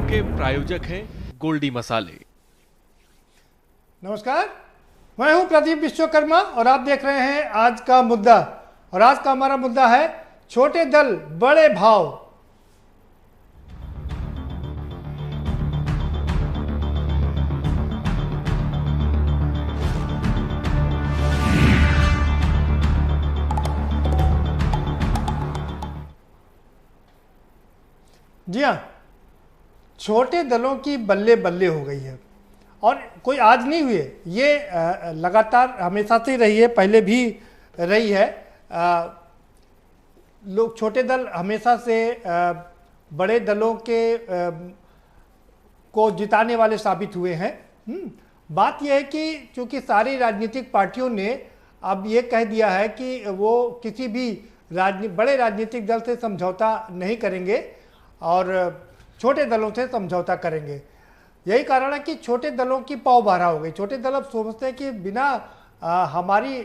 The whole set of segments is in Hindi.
कार्यक्रम के प्रायोजक हैं गोल्डी मसाले। नमस्कार, मैं हूं प्रदीप विश्वकर्मा और आप देख रहे हैं आज का मुद्दा। और आज का हमारा मुद्दा है छोटे दल बड़े भाव। जी हाँ, छोटे दलों की बल्ले बल्ले हो गई है और कोई आज नहीं हुई है, ये लगातार हमेशा से रही है, पहले भी रही है। लोग छोटे दल हमेशा से बड़े दलों के को जिताने वाले साबित हुए हैं। बात यह है कि चूंकि सारी राजनीतिक पार्टियों ने अब ये कह दिया है कि वो किसी भी बड़े राजनीतिक दल से समझौता नहीं करेंगे और छोटे दलों से समझौता करेंगे। यही कारण है कि छोटे दलों की पौबारा हो गई। छोटे दल अब सोचते हैं कि बिना हमारी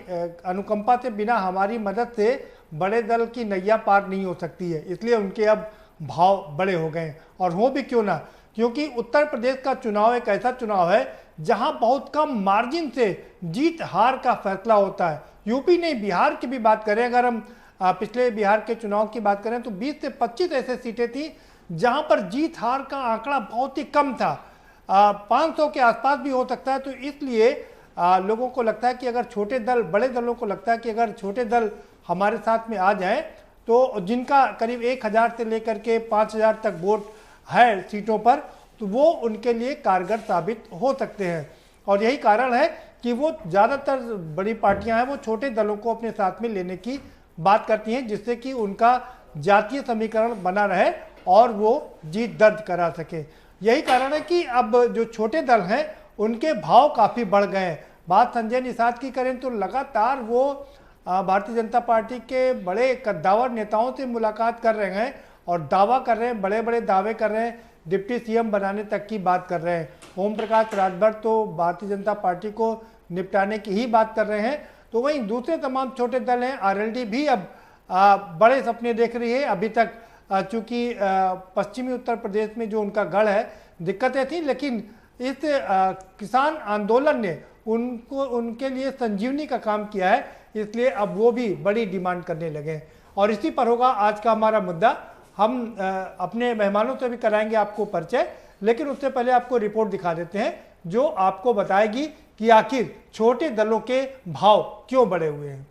अनुकंपा से, बिना हमारी मदद से बड़े दल की नैया पार नहीं हो सकती है, इसलिए उनके अब भाव बड़े हो गए। और हो भी क्यों ना, क्योंकि उत्तर प्रदेश का चुनाव एक ऐसा चुनाव है जहां बहुत कम मार्जिन से जीत हार का फैसला होता है। यूपी नहीं, बिहार की भी बात करें, अगर हम पिछले बिहार के चुनाव की बात करें तो 20 से 25 ऐसे सीटें थी जहां पर जीत हार का आंकड़ा बहुत ही कम था। 500 के आसपास भी हो सकता है। तो इसलिए लोगों को लगता है कि अगर छोटे दल, बड़े दलों को लगता है कि अगर छोटे दल हमारे साथ में आ जाएं तो जिनका करीब 1000 से लेकर के 5000 तक वोट है सीटों पर, तो वो उनके लिए कारगर साबित हो सकते हैं। और यही कारण है कि वो ज़्यादातर बड़ी पार्टियां हैं वो छोटे दलों को अपने साथ में लेने की बात करती हैं, जिससे कि उनका जातीय समीकरण बना रहे और वो जीत दर्ज करा सके। यही कारण है कि अब जो छोटे दल हैं उनके भाव काफ़ी बढ़ गए हैं। बात संजय निषाद की करें तो लगातार वो भारतीय जनता पार्टी के बड़े कद्दावर नेताओं से मुलाकात कर रहे हैं और दावा कर रहे हैं, बड़े बड़े दावे कर रहे हैं, डिप्टी सीएम बनाने तक की बात कर रहे हैं। ओम प्रकाश राजभर तो भारतीय जनता पार्टी को निपटाने की ही बात कर रहे हैं। तो वहीं दूसरे तमाम छोटे दल हैं, आरएलडी भी अब बड़े सपने देख रही है। अभी तक चूंकि पश्चिमी उत्तर प्रदेश में जो उनका गढ़ है, दिक्कतें थी, लेकिन इस किसान आंदोलन ने उनके लिए संजीवनी का काम किया है, इसलिए अब वो भी बड़ी डिमांड करने लगे। और इसी पर होगा आज का हमारा मुद्दा। हम अपने मेहमानों से भी कराएंगे आपको परिचय, लेकिन उससे पहले आपको रिपोर्ट दिखा देते हैं जो आपको बताएगी कि आखिर छोटे दलों के भाव क्यों बढ़े हुए हैं।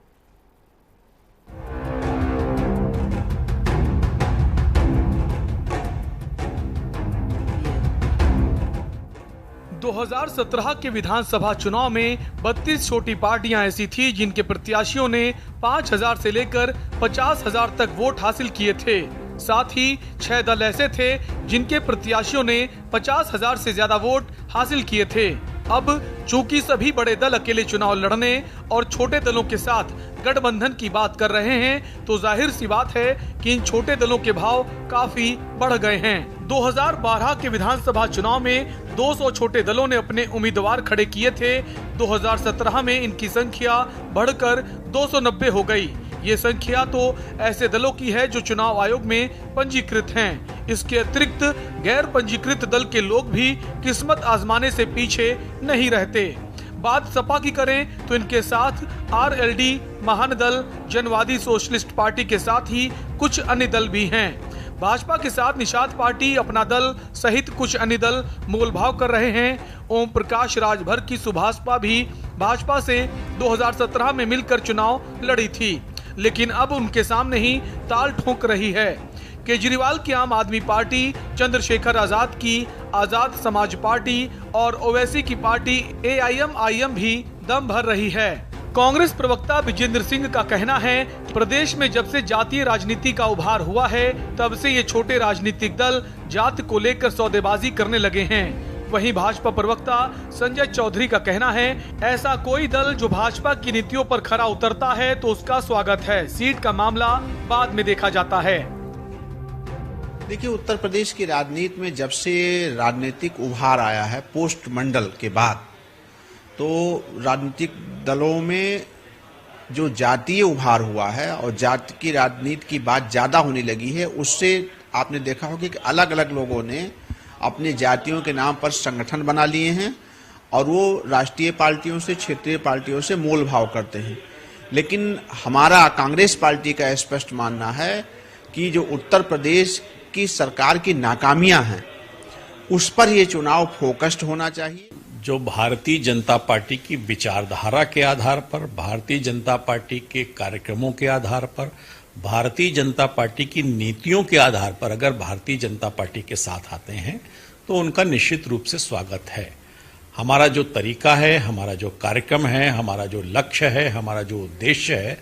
2017 के विधानसभा चुनाव में 32 छोटी पार्टियां ऐसी थी जिनके प्रत्याशियों ने 5000 से लेकर 50,000 तक वोट हासिल किए थे। साथ ही 6 दल ऐसे थे जिनके प्रत्याशियों ने 50,000 से ज्यादा वोट हासिल किए थे। अब चूंकि सभी बड़े दल अकेले चुनाव लड़ने और छोटे दलों के साथ गठबंधन की बात कर रहे हैं, तो जाहिर सी बात है कि इन छोटे दलों के भाव काफी बढ़ गए हैं। 2012 के विधानसभा चुनाव में 200 छोटे दलों ने अपने उम्मीदवार खड़े किए थे। 2017 में इनकी संख्या बढ़कर 290 हो गई। ये संख्या तो ऐसे दलों की है जो चुनाव आयोग में पंजीकृत हैं। इसके अतिरिक्त गैर पंजीकृत दल के लोग भी किस्मत आजमाने से पीछे नहीं रहते। बात सपा की करें तो इनके साथ आरएलडी, महान दल, जनवादी सोशलिस्ट पार्टी के साथ ही कुछ अन्य दल भी हैं। भाजपा के साथ निषाद पार्टी, अपना दल सहित कुछ अन्य दल मोलभाव कर रहे हैं। ओम प्रकाश राजभर की सुभाषपा भी भाजपा से 2017 में मिलकर चुनाव लड़ी थी, लेकिन अब उनके सामने ही ताल ठोक रही है। केजरीवाल की आम आदमी पार्टी, चंद्रशेखर आजाद की आजाद समाज पार्टी और ओवैसी की पार्टी AIM भी दम भर रही है। कांग्रेस प्रवक्ता विजेंद्र सिंह का कहना है, प्रदेश में जब से जातीय राजनीति का उभार हुआ है, तब से ये छोटे राजनीतिक दल जाति को लेकर सौदेबाजी करने लगे हैं। वहीं भाजपा प्रवक्ता संजय चौधरी का कहना है, ऐसा कोई दल जो भाजपा की नीतियों पर खरा उतरता है तो उसका स्वागत है, सीट का मामला बाद में देखा जाता है। देखिए, उत्तर प्रदेश की राजनीति में जब से राजनीतिक उभार आया है पोस्ट मंडल के बाद, तो राजनीतिक दलों में जो जातीय उभार हुआ है और जाति की राजनीति की बात ज्यादा होने लगी है, उससे आपने देखा होगा कि अलग अलग लोगों ने अपने जातियों के नाम पर संगठन बना लिए हैं और वो राष्ट्रीय पार्टियों से, क्षेत्रीय पार्टियों से मोल भाव करते हैं। लेकिन हमारा कांग्रेस पार्टी का स्पष्ट मानना है कि जो उत्तर प्रदेश की सरकार की नाकामियां हैं उस पर ये चुनाव फोकस्ड होना चाहिए। जो भारतीय जनता पार्टी की विचारधारा के आधार पर, भारतीय जनता पार्टी के कार्यक्रमों के आधार पर, भारतीय जनता पार्टी की नीतियों के आधार पर अगर भारतीय जनता पार्टी के साथ आते हैं तो उनका निश्चित रूप से स्वागत है। हमारा जो तरीका है, हमारा जो कार्यक्रम है, हमारा जो लक्ष्य है, हमारा जो उद्देश्य है,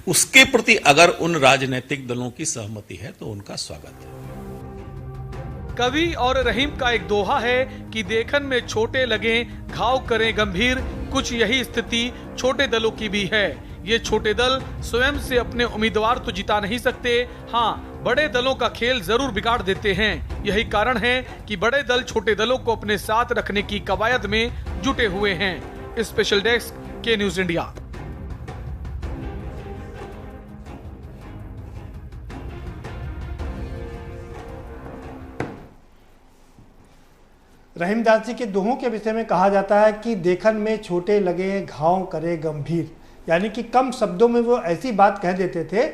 उसके प्रति अगर उन राजनीतिक दलों की सहमति है तो उनका स्वागत है। कवि और रहीम का एक दोहा है कि देखन में छोटे लगे घाव करें गंभीर। कुछ यही स्थिति छोटे दलों की भी है। ये छोटे दल स्वयं से अपने उम्मीदवार तो जिता नहीं सकते, हाँ बड़े दलों का खेल जरूर बिगाड़ देते हैं। यही कारण है कि बड़े दल छोटे दलों को अपने साथ रखने की कवायद में जुटे हुए हैं। स्पेशल डेस्क के न्यूज इंडिया। रहीमदास जी के दोहों के विषय में कहा जाता है कि देखन में छोटे लगे घाव करे गंभीर, यानी कि कम शब्दों में वो ऐसी बात कह देते थे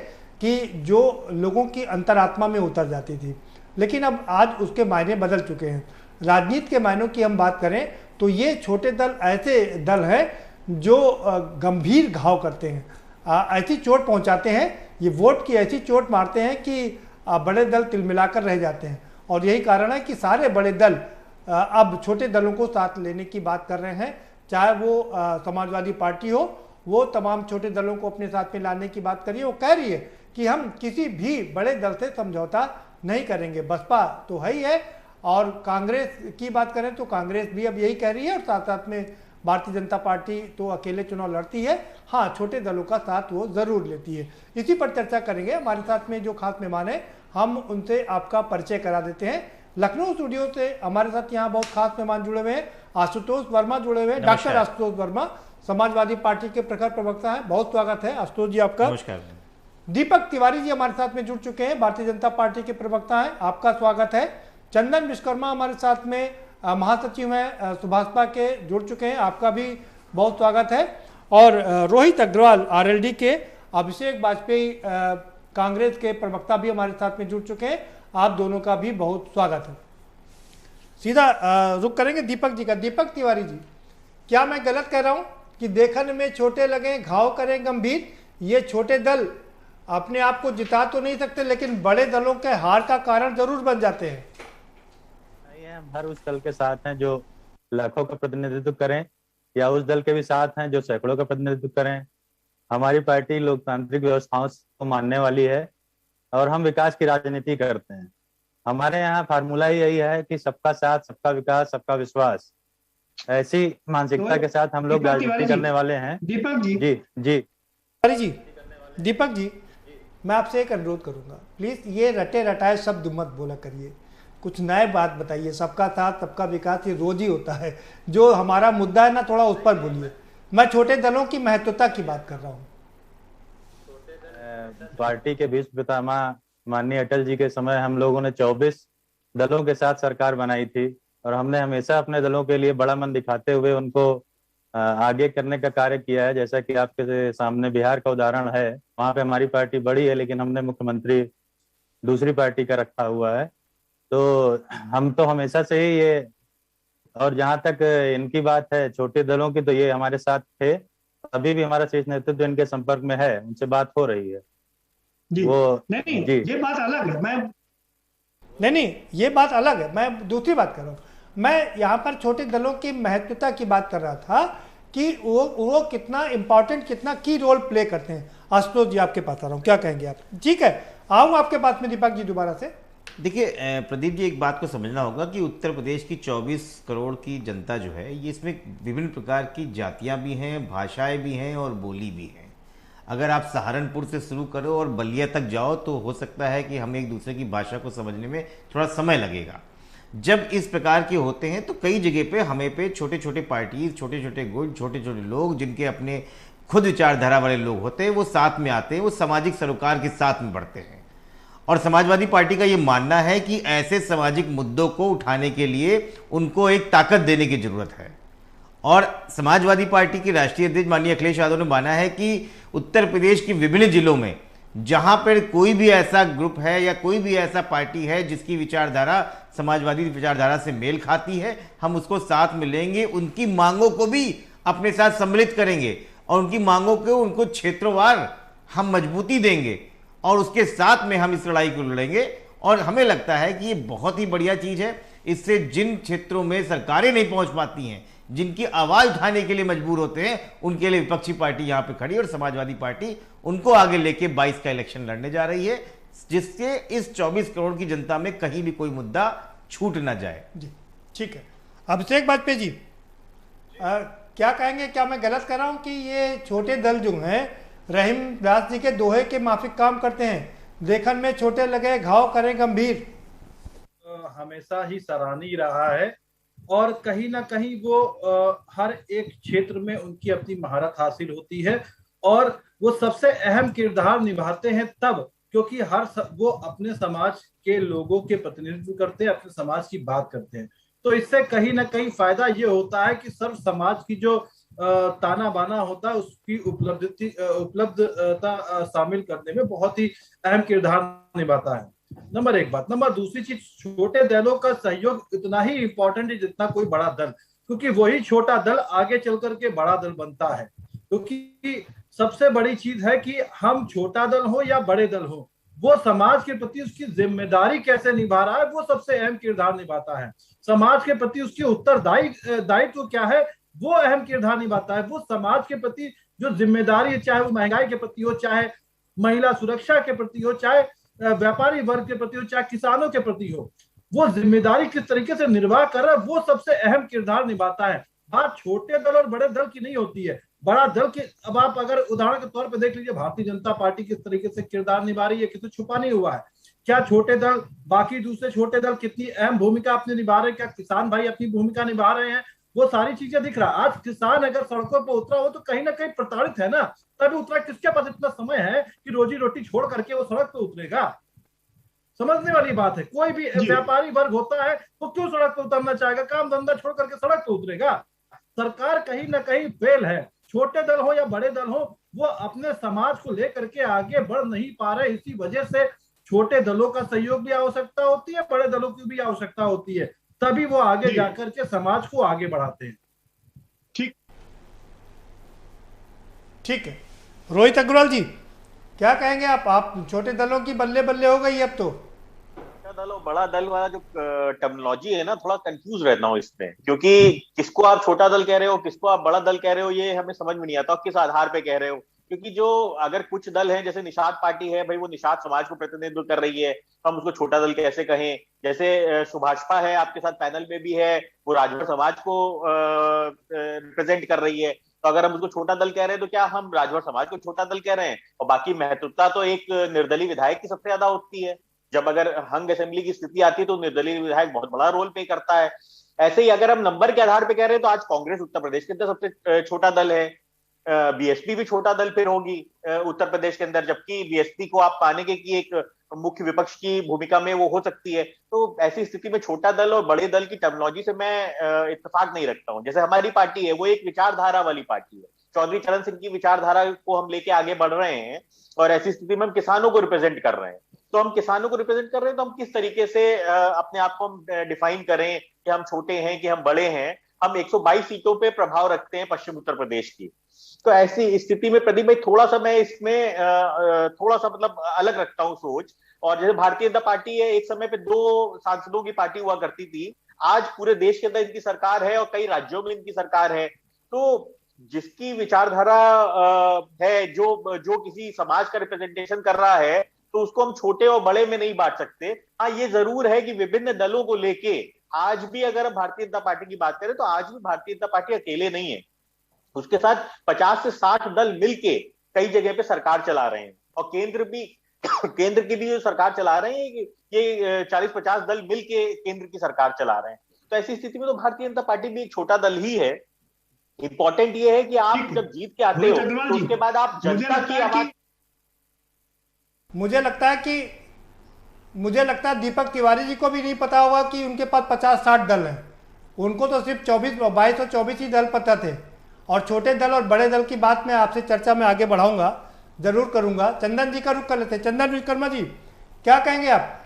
कि जो लोगों की अंतरात्मा में उतर जाती थी। लेकिन अब आज उसके मायने बदल चुके हैं। राजनीति के मायनों की हम बात करें तो ये छोटे दल ऐसे दल हैं जो गंभीर घाव करते हैं, ऐसी चोट पहुंचाते हैं, ये वोट की ऐसी चोट मारते हैं कि बड़े दल तिलमिलाकर रह जाते हैं। और यही कारण है कि सारे बड़े दल अब छोटे दलों को साथ लेने की बात कर रहे हैं। चाहे वो समाजवादी पार्टी हो, वो तमाम छोटे दलों को अपने साथ में लाने की बात करिए। वो कह रही है कि हम किसी भी बड़े दल से समझौता नहीं करेंगे। बसपा तो है ही है, और कांग्रेस की बात करें तो कांग्रेस भी अब यही कह रही है, और साथ साथ में भारतीय जनता पार्टी तो अकेले चुनाव लड़ती है, हाँ छोटे दलों का साथ वो जरूर लेती है। इसी पर चर्चा करेंगे। हमारे साथ में जो खास मेहमान है हम उनसे आपका परिचय करा देते हैं। लखनऊ स्टूडियो से हमारे साथ यहाँ बहुत खास मेहमान जुड़े हुए हैं। आशुतोष वर्मा जुड़े हुए हैं। डॉक्टर आशुतोष वर्मा समाजवादी पार्टी के प्रखर प्रवक्ता हैं। बहुत स्वागत है आशुतोष जी आपका। नमस्कार। दीपक तिवारी जी हमारे साथ में जुड़ चुके हैं, भारतीय जनता पार्टी के प्रवक्ता हैं, आपका स्वागत है। चंदन विश्वकर्मा हमारे साथ में महासचिव हैं सुभाषपा के, जुड़ चुके हैं, आपका भी बहुत स्वागत है। और रोहित अग्रवाल आरएलडी के, अभिषेक वाजपेयी कांग्रेस के प्रवक्ता भी हमारे साथ में जुड़ चुके हैं, आप दोनों का भी बहुत स्वागत है। सीधा रुक करेंगे दीपक जी का। दीपक तिवारी जी, क्या मैं गलत कह रहा हूं कि देखने में छोटे लगे घाव करें गंभीर? ये छोटे दल अपने आप को जिता तो नहीं सकते, लेकिन बड़े दलों के हार का कारण जरूर बन जाते हैं। हम हर उस दल के साथ हैं जो लाखों का प्रतिनिधित्व करें, या उस दल के भी साथ हैं जो सैकड़ों का प्रतिनिधित्व करें। हमारी पार्टी लोकतांत्रिक व्यवस्थाओं को मानने वाली है और हम विकास की राजनीति करते हैं। हमारे यहाँ फार्मूला ही यही है कि सबका साथ, सबका विकास, सबका विश्वास। ऐसी मानसिकता के साथ हम लोग राजनीति करने वाले हैं। दीपक जी जी दीपक जी, मैं आपसे एक अनुरोध करूंगा, प्लीज ये रटे रटाए शब्द मत बोला करिए, कुछ नए बात बताइए। सबका साथ, सबका विकास ये रोज ही होता है। जो हमारा मुद्दा है ना, थोड़ा उस पर बोलिए। मैं छोटे दलों की महत्वता की बात कर रहा हूँ। पार्टी के भीष्म पितामह माननीय अटल जी के समय हम लोगों ने 24 दलों के साथ सरकार बनाई थी, और हमने हमेशा अपने दलों के लिए बड़ा मन दिखाते हुए उनको आगे करने का कार्य किया है। जैसा कि आपके सामने बिहार का उदाहरण है, वहां पे हमारी पार्टी बड़ी है लेकिन हमने मुख्यमंत्री दूसरी पार्टी का रखा हुआ है। तो हम तो हमेशा से ही ये, और जहां तक इनकी बात है छोटे दलों की, तो ये हमारे साथ थे, अभी भी हमारा शीर्ष नेतृत्व इनके संपर्क में है, उनसे बात हो रही है जी। वो नहीं जी। ये बात अलग है। नहीं ये बात अलग है, मैं दूसरी बात कर रहा हूँ। मैं यहाँ पर छोटे दलों की महत्वता की बात कर रहा था कि वो कितना इंपॉर्टेंट, कितना की रोल प्ले करते हैं। आशुतोष जी आपके पास आ रहा हूँ, क्या कहेंगे आप? ठीक है, आऊँ आपके पास में दीपक जी दोबारा से। देखिए प्रदीप जी, एक बात को समझना होगा कि उत्तर प्रदेश की 24 करोड़ की जनता जो है, ये इसमें विभिन्न प्रकार की जातियां भी हैं, भाषाएं भी हैं और बोली भी हैं। अगर आप सहारनपुर से शुरू करो और बलिया तक जाओ तो हो सकता है कि हमें एक दूसरे की भाषा को समझने में थोड़ा समय लगेगा। जब इस प्रकार के होते हैं तो कई जगह पे हमें पे छोटे छोटे पार्टीज, छोटे छोटे गुट, छोटे छोटे लोग जिनके अपने खुद विचारधारा वाले लोग होते हैं, वो साथ में आते हैं, वो सामाजिक सरोकार के साथ में बढ़ते हैं। और समाजवादी पार्टी का यह मानना है कि ऐसे सामाजिक मुद्दों को उठाने के लिए उनको एक ताकत देने की जरूरत है। और समाजवादी पार्टी के राष्ट्रीय अध्यक्ष माननीय अखिलेश यादव ने माना है कि उत्तर प्रदेश के विभिन्न जिलों में जहां पर कोई भी ऐसा ग्रुप है या कोई भी ऐसा पार्टी है जिसकी विचारधारा समाजवादी विचारधारा से मेल खाती है, हम उसको साथ में लेंगे, उनकी मांगों को भी अपने साथ सम्मिलित करेंगे और उनकी मांगों को उनको क्षेत्रवार हम मजबूती देंगे और उसके साथ में हम इस लड़ाई को लड़ेंगे। और हमें लगता है कि ये बहुत ही बढ़िया चीज है। इससे जिन क्षेत्रों में सरकारें नहीं पहुंच पाती हैं, जिनकी आवाज उठाने के लिए मजबूर होते हैं, उनके लिए विपक्षी पार्टी यहां पे खड़ी और समाजवादी पार्टी उनको आगे लेके 22 का इलेक्शन लड़ने जा रही है, जिससे इस 24 करोड़ की जनता में कहीं भी कोई मुद्दा छूट ना जाए। जी ठीक है। अभिषेक वाजपेयी जी, क्या कहेंगे, क्या मैं गलत कर रहा हूं कि ये छोटे दल जो हैं रहीम व्यास जी के दोहे के माफिक काम करते हैं, देखन में छोटे लगे घाव करें गंभीर? हमेशा ही सराहनीय रहा है और कहीं ना कहीं वो हर एक क्षेत्र में उनकी अपनी महारत हासिल होती है और वो सबसे अहम किरदार निभाते हैं तब क्योंकि वो अपने समाज के लोगों के प्रतिनिधित्व करते हैं, अपने समाज की बात करते हैं। तो इससे कहीं ना कहीं फायदा ये होता है कि सर्व समाज की जो ताना बाना होता है उसकी उपलब्धता शामिल करने में बहुत ही अहम किरदार निभाता है। नंबर एक बात। नंबर दूसरी चीज, छोटे दलों का सहयोग इतना ही इंपॉर्टेंट है जितना कोई बड़ा दल, क्योंकि वही छोटा दल आगे चल करके बड़ा दल बनता है। क्योंकि सबसे बड़ी चीज है कि हम छोटा दल हो या बड़े दल हो, वो समाज के प्रति उसकी जिम्मेदारी कैसे निभा रहा है वो सबसे अहम किरदार निभाता है। समाज के प्रति उसकी उत्तरदायित्व क्या है वो अहम किरदार निभाता है। वो समाज के प्रति जो जिम्मेदारी है, चाहे वो महंगाई के प्रति हो, चाहे महिला सुरक्षा के प्रति हो, चाहे व्यापारी वर्ग के प्रति हो, चाहे किसानों के प्रति हो, वो जिम्मेदारी किस तरीके से निर्वाह कर रहा है वो सबसे अहम किरदार निभाता है। बात छोटे दल और बड़े दल की नहीं होती है। बड़ा दल की अब आप अगर उदाहरण के तौर पर देख लीजिए, भारतीय जनता पार्टी किस तरीके से किरदार निभा रही है, किसी छुपा नहीं हुआ है। क्या छोटे दल, बाकी दूसरे छोटे दल कितनी अहम भूमिका अपनी निभा रहे हैं, क्या किसान भाई अपनी भूमिका निभा रहे हैं, वो सारी चीजें दिख रहा है। आज किसान अगर सड़कों पर उतरा हो तो कहीं ना कहीं प्रताड़ित है ना, तभी उतरा। किसके पास इतना समय है कि रोजी रोटी छोड़ करके वो सड़क पर उतरेगा? समझने वाली बात है। कोई भी व्यापारी वर्ग होता है वो क्यों सड़क पर उतरना चाहेगा? काम धंधा छोड़ करके सड़क पर उतरेगा। सरकार कहीं ना कहीं फेल है। छोटे दल हो या बड़े दल हो, वो अपने समाज को लेकर के आगे बढ़ नहीं पा रहे। इसी वजह से छोटे दलों का सहयोग भी आवश्यकता होती है, बड़े दलों की भी आवश्यकता होती है, तभी वो आगे जाकर के समाज को आगे बढ़ाते हैं। ठीक है। रोहित अग्रवाल जी, क्या कहेंगे आप छोटे दलों की बल्ले बल्ले हो गई अब तो? छोटा दल और बड़ा दल वाला जो टर्मिनोलॉजी है ना, थोड़ा कंफ्यूज रहता हूँ इसमें, क्योंकि किसको आप छोटा दल कह रहे हो, किसको आप बड़ा दल कह रहे हो, ये हमें समझ में नहीं आता किस आधार पे कह रहे हो। क्योंकि जो अगर कुछ दल हैं, जैसे निषाद पार्टी है भाई, वो निषाद समाज को प्रतिनिधित्व कर रही है, हम उसको छोटा दल कैसे कहें। जैसे सुभाषपा है, आपके साथ पैनल में भी है, वो राजभर समाज को रिप्रेजेंट कर रही है, तो अगर हम उसको छोटा दल कह रहे हैं तो क्या हम राजभर समाज को छोटा दल कह रहे हैं? और बाकी महत्वता तो एक निर्दलीय विधायक की सबसे ज्यादा होती है। जब अगर हंग असेंबली की स्थिति आती है तो निर्दलीय विधायक बहुत बड़ा रोल प्ले करता है। ऐसे ही अगर हम नंबर के आधार पर कह रहे हैं तो आज कांग्रेस उत्तर प्रदेश के अंदर सबसे छोटा दल है, बीएसपी भी छोटा दल फिर होगी उत्तर प्रदेश के अंदर, जबकि बीएसपी को आप पाने के की एक मुख्य विपक्ष की भूमिका में वो हो सकती है। तो ऐसी स्थिति में छोटा दल और बड़े दल की टर्मिनोलॉजी से मैं इत्तेफाक नहीं रखता हूं। जैसे हमारी पार्टी है वो एक विचारधारा वाली पार्टी है, चौधरी चरण सिंह की विचारधारा को हम लेके आगे बढ़ रहे हैं, और ऐसी स्थिति में हम किसानों को रिप्रेजेंट कर रहे हैं। तो हम किसानों को रिप्रेजेंट कर रहे हैं तो हम किस तरीके से अपने आप को हम डिफाइन करें कि हम छोटे हैं कि हम बड़े हैं। हम 122 सीटों पे प्रभाव रखते हैं पश्चिम उत्तर प्रदेश की। तो ऐसी स्थिति में प्रदीप भाई थोड़ा सा मैं इसमें थोड़ा सा मतलब अलग रखता हूं सोच। और जैसे भारतीय जनता पार्टी है, एक समय पे 2 सांसदों की पार्टी हुआ करती थी, आज पूरे देश के अंदर इनकी सरकार है और कई राज्यों में इनकी सरकार है। तो जिसकी विचारधारा है, जो किसी समाज का रिप्रेजेंटेशन कर रहा है, तो उसको हम छोटे और बड़े में नहीं बांट सकते। हाँ, ये जरूर है कि विभिन्न दलों को लेके आज भी अगर हम भारतीय जनता पार्टी की बात करें तो आज भी भारतीय जनता पार्टी अकेले नहीं है, उसके साथ 50 से 60 दल मिलके कई जगह पे सरकार चला रहे हैं। और केंद्र की भी जो सरकार चला रहे हैं, ये 40-50 दल मिलके केंद्र की सरकार चला रहे हैं। तो ऐसी स्थिति में तो भारतीय जनता पार्टी भी एक छोटा दल ही है। इंपॉर्टेंट ये है कि आप जब जीत के आते हो तो उसके बाद आप जनता की आवाज। मुझे लगता है कि मुझे लगता है दीपक तिवारी जी को भी नहीं पता होगा कि उनके पास 50-60 दल हैं। उनको तो सिर्फ 22 और 24 ही दल पता थे। और छोटे दल और बड़े दल की बात मैं आपसे चर्चा में आगे बढ़ाऊंगा, जरूर करूंगा। चंदन जी का रुख कर लेते हैं। चंदन विश्वकर्मा जी, क्या कहेंगे आप?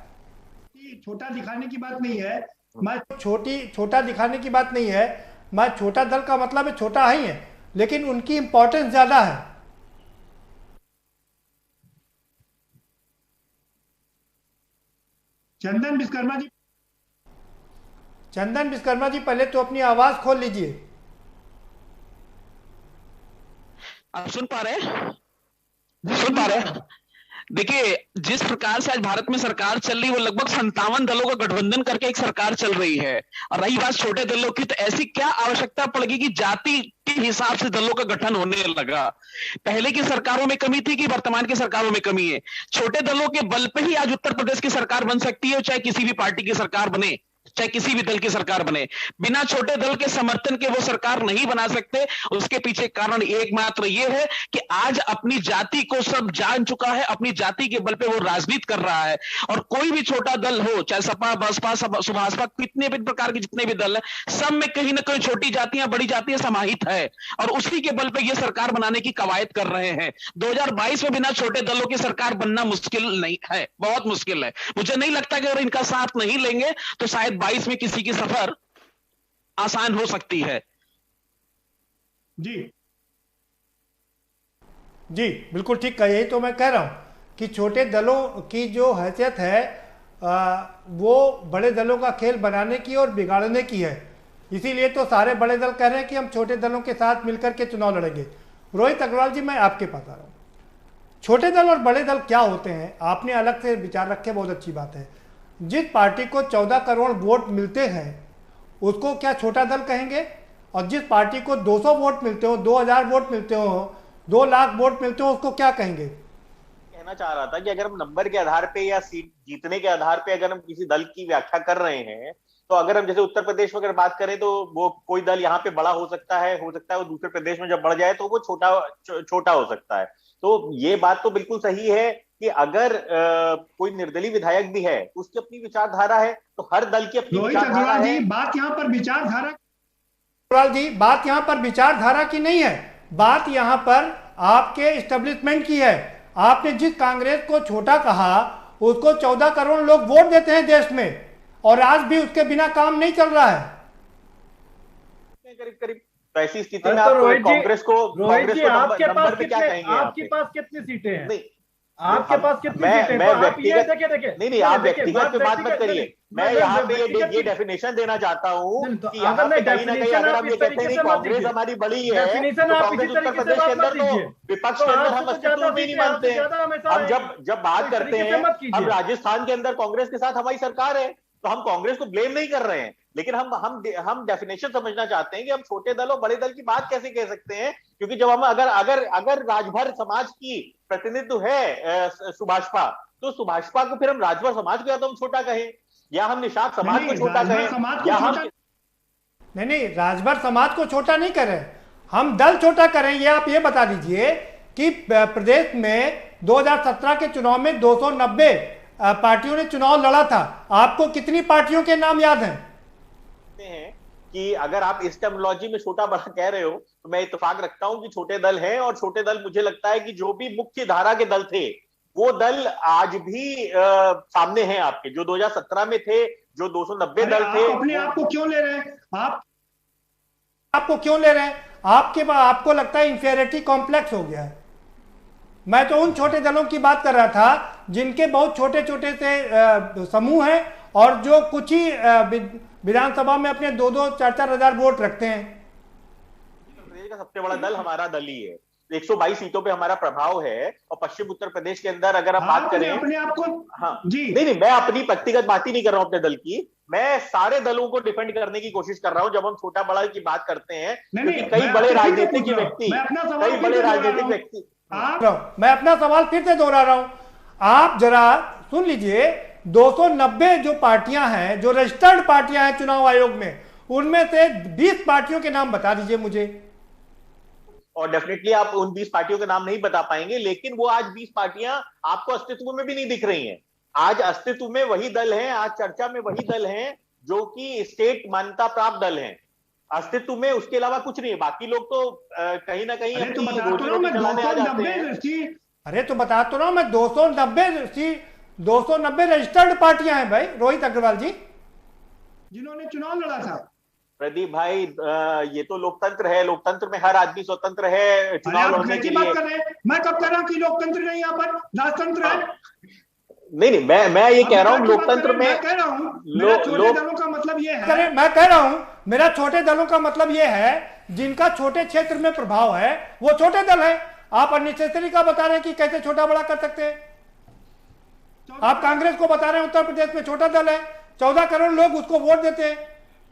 छोटा दिखाने की बात नहीं है, मैं छोटा दिखाने की बात नहीं है, मैं छोटा दल का मतलब है छोटा ही है, लेकिन उनकी इंपॉर्टेंस ज्यादा है। चंदन विश्वकर्मा जी पहले तो अपनी आवाज खोल लीजिए। आप सुन पा रहे हैं? देखिए, जिस प्रकार से आज भारत में सरकार चल रही है, वो लगभग 57 दलों का गठबंधन करके एक सरकार चल रही है। और रही बात छोटे दलों की, तो ऐसी क्या आवश्यकता पड़ेगी कि जाति के हिसाब से दलों का गठन होने लगा? पहले की सरकारों में कमी थी कि वर्तमान की सरकारों में कमी है? छोटे दलों के बल पे ही आज उत्तर प्रदेश की सरकार बन सकती है, चाहे किसी भी पार्टी की सरकार बने, चाहे किसी भी दल की सरकार बने। बिना छोटे दल के समर्थन के वो सरकार नहीं बना सकते। उसके पीछे कारण एकमात्र ये है कि आज अपनी जाति को सब जान चुका है, अपनी जाति के बल पे वो राजनीति कर रहा है। और कोई भी छोटा दल हो, चाहे सपा, बसपा, सुभाषपा, कितने भी प्रकार के जितने भी दल है, सब में कहीं ना कहीं छोटी जातियां, बड़ी जातियां समाहित है, और उसी के बल पे ये सरकार बनाने की कवायद कर रहे हैं। 2022 में बिना छोटे दलों की सरकार बनना मुश्किल नहीं है, बहुत मुश्किल है। मुझे नहीं लगता कि अगर इनका साथ नहीं लेंगे तो शायद 22 में किसी की सफर आसान हो सकती है। जी बिल्कुल ठीक कहा। यही तो मैं कह रहा हूं कि छोटे दलों की जो हैसियत है वो बड़े दलों का खेल बनाने की और बिगाड़ने की है। इसीलिए तो सारे बड़े दल कह रहे हैं कि हम छोटे दलों के साथ मिलकर के चुनाव लड़ेंगे। रोहित अग्रवाल जी, मैं आपके पास आ रहा हूं। छोटे दल और बड़े दल क्या होते हैं, आपने अलग से विचार रखे, बहुत अच्छी बात है। जिस पार्टी को 14 करोड़ वोट मिलते हैं उसको क्या छोटा दल कहेंगे? और जिस पार्टी को 200 वोट मिलते हो, 2000 वोट मिलते हो, 2 लाख वोट मिलते हो, उसको क्या कहेंगे? कहना चाह रहा था कि अगर हम नंबर के आधार पे या सीट जीतने के आधार पे अगर हम किसी दल की व्याख्या कर रहे हैं, तो अगर हम जैसे उत्तर प्रदेश में अगर बात करें तो वो कोई दल यहाँ पे बड़ा हो सकता है वो दूसरे प्रदेश में जब बढ़ जाए तो वो छोटा हो सकता है। तो ये बात तो बिल्कुल सही है कि अगर कोई निर्दलीय विधायक भी है तो उसकी अपनी विचारधारा है, तो हर दल की अपनी विचारधारा है। बात यहाँ पर विचारधारा, बात यहाँ पर विचारधारा की नहीं है, बात यहाँ पर आपके एस्टेब्लिशमेंट की है। आपने जिस कांग्रेस को छोटा कहा उसको 14 करोड़ लोग वोट देते हैं देश में, और आज भी उसके बिना काम नहीं चल रहा है। करीब तो ऐसी स्थिति में आप कांग्रेस को नंबर पे क्या कहेंगे? आपके पास कितनी सीटें हैं? नहीं, आपके पास कितनी सीटें हैं? नहीं, आप व्यक्तिगत पे बात मत करिए। मैं यहाँ पे ये डेफिनेशन देना चाहता हूँ कि यहाँ पे कहीं ना कहीं अगर हम ये कहते हैं कि कांग्रेस हमारी बड़ी है, तो कांग्रेस उत्तर प्रदेश के अंदर तो विपक्ष के अंदर हम अस्तित्व भी नहीं मानते हैं। हम जब बात करते हैं, हम राजस्थान के अंदर कांग्रेस के साथ हमारी सरकार है, तो हम कांग्रेस को ब्लेम नहीं कर रहे हैं, लेकिन हम डेफिनेशन समझना चाहते हैं कि हम छोटे दल और बड़े दल की बात कैसे कह सकते हैं। क्योंकि जब हम अगर राजभर समाज की प्रतिनिधित्व है सुभाषपा, तो सुभाषपा को फिर हम राजभर समाज को या तो हम छोटा कहें, या हम निषाद समाज को छोटा कहें, या हम नहीं, राजभर समाज को छोटा नहीं कर रहे, हम दल छोटा करें। ये आप ये बता दीजिए कि प्रदेश में 2017 के चुनाव में 290 पार्टियों ने चुनाव लड़ा था। आपको कितनी पार्टियों के नाम याद हैं? कि अगर आप इस टर्मिनोलॉजी में छोटा बड़ा कह रहे हो तो मैं इत्तेफाक रखता हूं कि छोटे दल हैं, और छोटे दल मुझे लगता है कि जो भी मुख्य धारा के दल थे वो दल आज भी सामने हैं आपके, जो 2017 में थे, जो 290 दल थे। अपने आप को क्यों ले रहे हैं? आपको क्यों ले रहे हैं? आपको लगता है इंफीरियरिटी कॉम्प्लेक्स हो गया है। मैं तो उन छोटे दलों की बात कर रहा था जिनके बहुत छोटे छोटे से समूह हैं और जो कुछ ही विधानसभा में अपने 2-2, 4-4 हजार वोट रखते हैं। प्रदेश का सबसे बड़ा दल हमारा दल ही है, 122 सीटों पे हमारा प्रभाव है। और पश्चिम उत्तर प्रदेश के अंदर अगर आप बात करें, अपने आप को, हाँ जी नहीं, मैं अपनी व्यक्तिगत बात ही नहीं कर रहा हूं अपने दल की, मैं सारे दलों को डिफेंड करने की कोशिश कर रहा हूं जब हम छोटा बड़ा की बात करते हैं। क्योंकि कई बड़े राजनीतिक व्यक्ति मैं अपना सवाल फिर से दोहरा रहा हूं, आप जरा सुन लीजिए। 290 जो पार्टियां हैं, जो रजिस्टर्ड पार्टियां हैं चुनाव आयोग में, उनमें से 20 पार्टियों के नाम बता दीजिए मुझे। और डेफिनेटली आप उन 20 पार्टियों के नाम नहीं बता पाएंगे, लेकिन वो आज 20 पार्टियां आपको अस्तित्व में भी नहीं दिख रही हैं। आज अस्तित्व में वही दल हैं, आज चर्चा में वही दल हैं जो कि स्टेट मान्यता प्राप्त दल हैं। अस्तित्व में उसके अलावा कुछ नहीं है। बाकी लोग तो कहीं ना कहीं अपनी रोटी रोटी चलाने आ जाते हैं। अरे तो बता तो रहा हूं मैं, 290 रजिस्टर्ड पार्टियां हैं भाई रोहित अग्रवाल जी, जिन्होंने चुनाव लड़ा था। प्रदीप भाई, ये तो लोकतंत्र है, लोकतंत्र में हर आदमी स्वतंत्र है चुनाव लड़ने के लिए। मैं कब कह रहा हूं कि लोकतंत्र नहीं, यहाँ पर राजतंत्र है। नहीं, मैं ये कह रहा हूँ लोकतंत्र में, मैं कह रहा हूँ मेरा छोटे दलों का मतलब ये है, मैं कह रहा हूँ मेरा छोटे दलों का मतलब ये है जिनका छोटे क्षेत्र में प्रभाव है वो छोटे दल है। आप अननेसेसरी का बता रहे हैं कि कैसे छोटा बड़ा कर सकते हैं। आप कांग्रेस को बता रहे हैं उत्तर प्रदेश में छोटा दल है, 14 करोड़ लोग उसको वोट देते हैं।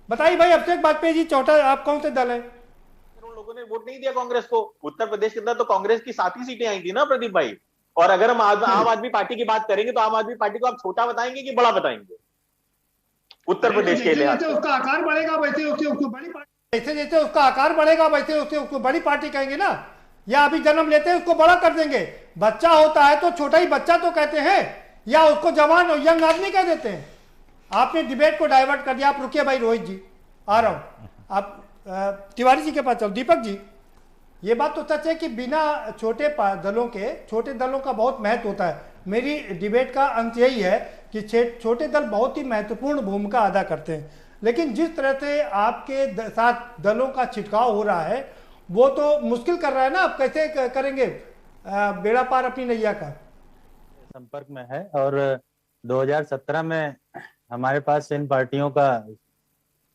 बताइए भाई अभिषेक वाजपेयी जी, छोटा आप कौन से दल है? करोड़ लोगों ने वोट नहीं दिया कांग्रेस को। उत्तर प्रदेश के अंदर तो कांग्रेस की 7 ही सीटें आई थी ना प्रदीप भाई। और अगर हम आम आदमी पार्टी की बात करेंगे तो आम आदमी पार्टी को आप छोटा बताएंगे कि बड़ा बताएंगे उत्तर प्रदेश के लिए? उसका आकार बढ़ेगा वैसे उसको बड़ी पार्टी, जैसे उसका आकार बढ़ेगा वैसे उसको बड़ी पार्टी कहेंगे ना, या अभी जन्म लेते हैं उसको बड़ा कर देंगे। बच्चा होता है तो छोटा ही बच्चा तो कहते हैं, या उसको जवान और यंग आदमी कह देते हैं। आपने डिबेट को डाइवर्ट कर दिया। आप रुकिए भाई रोहित जी, आ रहा हूं। आप तिवारी जी के पास चलो। दीपक जी, ये बात तो सच है कि बिना छोटे दलों का बहुत महत्व होता है। मेरी डिबेट का अंत यही है कि छोटे दल बहुत ही महत्वपूर्ण भूमिका अदा करते हैं, लेकिन जिस तरह से आपके साथ दलों का छिड़काव हो रहा है वो तो मुश्किल कर रहा है ना। आप कैसे करेंगे बेड़ा पार अपनी नैया का? संपर्क में है और 2017 में हमारे पास इन पार्टियों का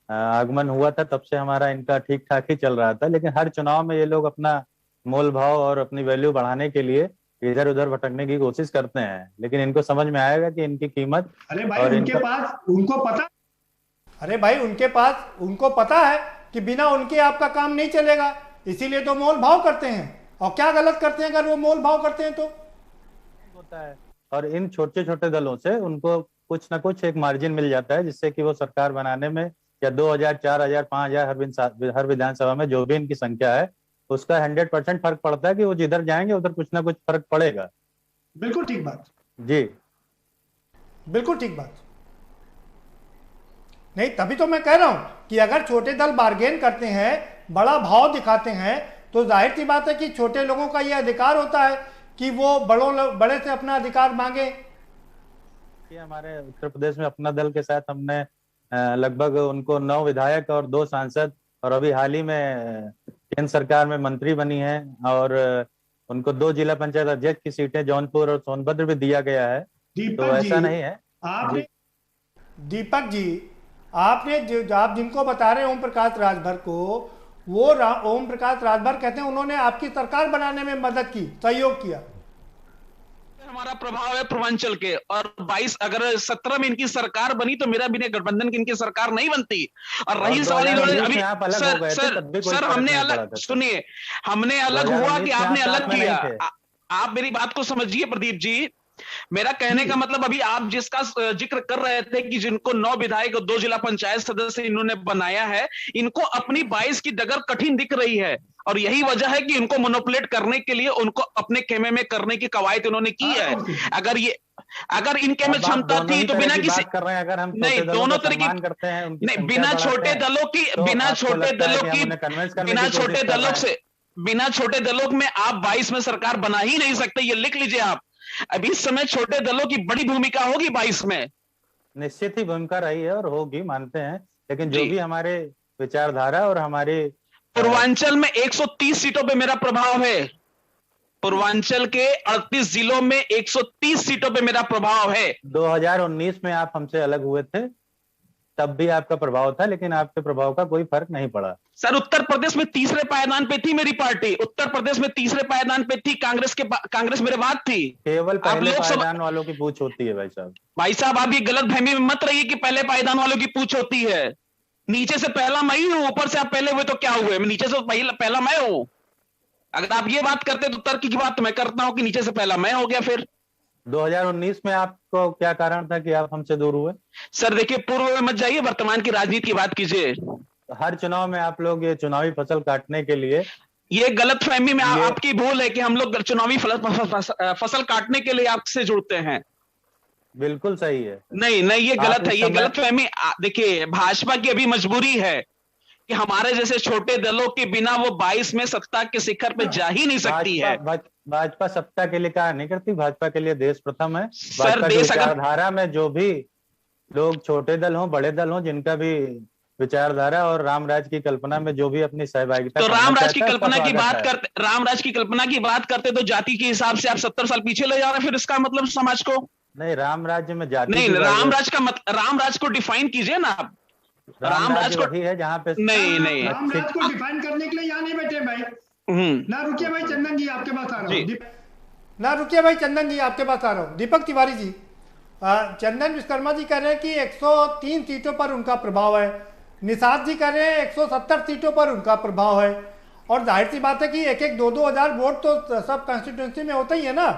आगमन हुआ था, तब से हमारा इनका ठीक ठाक ही चल रहा था। लेकिन हर चुनाव में ये लोग अपना मोल भाव और अपनी वैल्यू बढ़ाने के लिए इधर उधर भटकने की कोशिश करते हैं, लेकिन इनको समझ में आएगा कि इनकी कीमत। अरे भाई उनके पास उनको पता है कि बिना उनके आपका काम नहीं चलेगा, इसीलिए तो मोल भाव करते हैं। और क्या गलत करते हैं अगर वो मोल भाव करते हैं तो? होता है। और इन छोटे छोटे दलों से उनको कुछ ना कुछ एक मार्जिन मिल जाता है, जिससे कि वो सरकार बनाने में या 2000, 4000, 5000 हर विधानसभा में जो भी इनकी संख्या है उसका 100% फर्क पड़ता है कि वो जिधर जाएंगे उधर कुछ ना कुछ फर्क पड़ेगा। बिल्कुल ठीक बात जी, बिल्कुल ठीक बात। नहीं, तभी तो मैं कह रहा हूं कि अगर छोटे दल बार्गेन करते हैं, बड़ा भाव दिखाते हैं, तो जाहिर सी बात है कि छोटे लोगों का यह अधिकार होता है कि वो बड़े से अपना अधिकार मांगे। हमारे उत्तर प्रदेश में अपना दल के साथ हमने लगभग उनको 9 विधायक और 2 सांसद और अभी हाल ही में केंद्र सरकार में मंत्री बनी है, और उनको 2 जिला पंचायत अध्यक्ष की सीटें जौनपुर और सोनभद्र भी दिया गया है। तो ऐसा नहीं है। दीपक जी, आपने आप जिनको बता रहे हैं ओम प्रकाश राजभर को, वो ओम प्रकाश राजभर कहते हैं उन्होंने आपकी सरकार बनाने में मदद की, सहयोग किया। हमारा प्रभाव है पूर्वांचल के, और 22 अगर 17 में इनकी सरकार बनी तो मेरा बिना गठबंधन की इनकी सरकार नहीं बनती। और रही सवाल इन्होंने अभी सर हमने अलग, सुनिए, हमने अलग हुआ कि आपने अलग किया? आप मेरी बात को समझिए प्रदीप जी। मेरा कहने का मतलब अभी आप जिसका जिक्र कर रहे थे कि जिनको 9 विधायक और 2 जिला पंचायत सदस्य इन्होंने बनाया है, इनको अपनी 22 की डगर कठिन दिख रही है, और यही वजह है कि इनको मोनोपुलेट करने के लिए उनको अपने खेमे में करने की कवायद उन्होंने की है। अगर इनके में क्षमता थी तो बिना किसी नहीं, दोनों तरह की नहीं, बिना छोटे दलों में आप 22 में सरकार बना ही नहीं सकते। ये लिख लीजिए आप। अभी इस समय छोटे दलों की बड़ी भूमिका होगी 22 में। निश्चित ही भूमिका रही है और होगी, मानते हैं, लेकिन जो भी हमारे विचारधारा और हमारे पूर्वांचल में 130 सीटों पे मेरा प्रभाव है। पूर्वांचल के 38 जिलों में 130 सीटों पे मेरा प्रभाव है। 2019 में आप हमसे अलग हुए थे, तब भी आपका प्रभाव था, लेकिन आपके प्रभाव का कोई फर्क नहीं पड़ा। सर, उत्तर प्रदेश में तीसरे पायदान पे थी मेरी पार्टी, उत्तर प्रदेश में तीसरे पायदान पे थी। कांग्रेस मेरे बाद थी। केवल पहले पायदान वालों की पूछ होती है भाई साहब। भाई साहब, आप ये गलत फहमी में मत रहिए कि पहले पायदान वालों की पूछ होती है। नीचे से पहला मैं ही हूं, ऊपर से आप पहले हुए तो क्या हुए? मैं नीचे से पहला मैं हूं। अगर आप ये बात करते तो तर्क की बात तो मैं करता हूं कि नीचे से पहला मैं हो गया। फिर 2019 में आपको क्या कारण था कि आप हमसे दूर हुए? सर देखिए, पूर्व में मत जाइए, वर्तमान की राजनीति की बात कीजिए। हर चुनाव में आप लोग ये चुनावी फसल काटने के लिए, ये गलत फहमी में आपकी भूल है कि हम लोग चुनावी फसल काटने के लिए आपसे जुड़ते हैं। बिल्कुल सही है। नहीं नहीं, ये गलत है, ये गलतफहमी। देखिए, भाजपा की अभी मजबूरी है कि हमारे जैसे छोटे दलों के बिना वो 22 में सत्ता के शिखर पे जा ही नहीं सकती है। भाजपा सत्ता के लिए कार्य नहीं करती, भाजपा के लिए देश प्रथम है। सर, देश विचारधारा में जो भी लोग छोटे दल हों बड़े दल हों, जिनका भी विचारधारा और रामराज की कल्पना में जो भी अपनी सहभागिता, तो रामराज की कल्पना की बात करते, रामराज की कल्पना की बात करते तो जाति के हिसाब से आप 70 साल पीछे ले जा रहे हैं, फिर इसका मतलब समाज को नहीं, राम राज्य में जाति नहीं, रामराज को डिफाइन कीजिए ना आप। रामराज को वही है जहाँ पे नहीं रामराज को डिफाइन करने के लिए यहाँ नहीं बैठे भाई। ना रुकिए भाई, चंदन जी आपके पास आ रहा हूँ। ना रुकिए भाई, चंदन जी आपके पास आ रहा हूँ। दीपक तिवारी जी, चंदन विश्वकर्मा जी कह रहे हैं कि 103 सीटों पर उनका प्रभाव है, निषाद जी कह रहे हैं 170 सीटों पर उनका प्रभाव है, और जाहिर सी बात है कि 1-1, 2-2 हजार वोट तो सब कंस्टिट्यूंसी में होता ही है ना,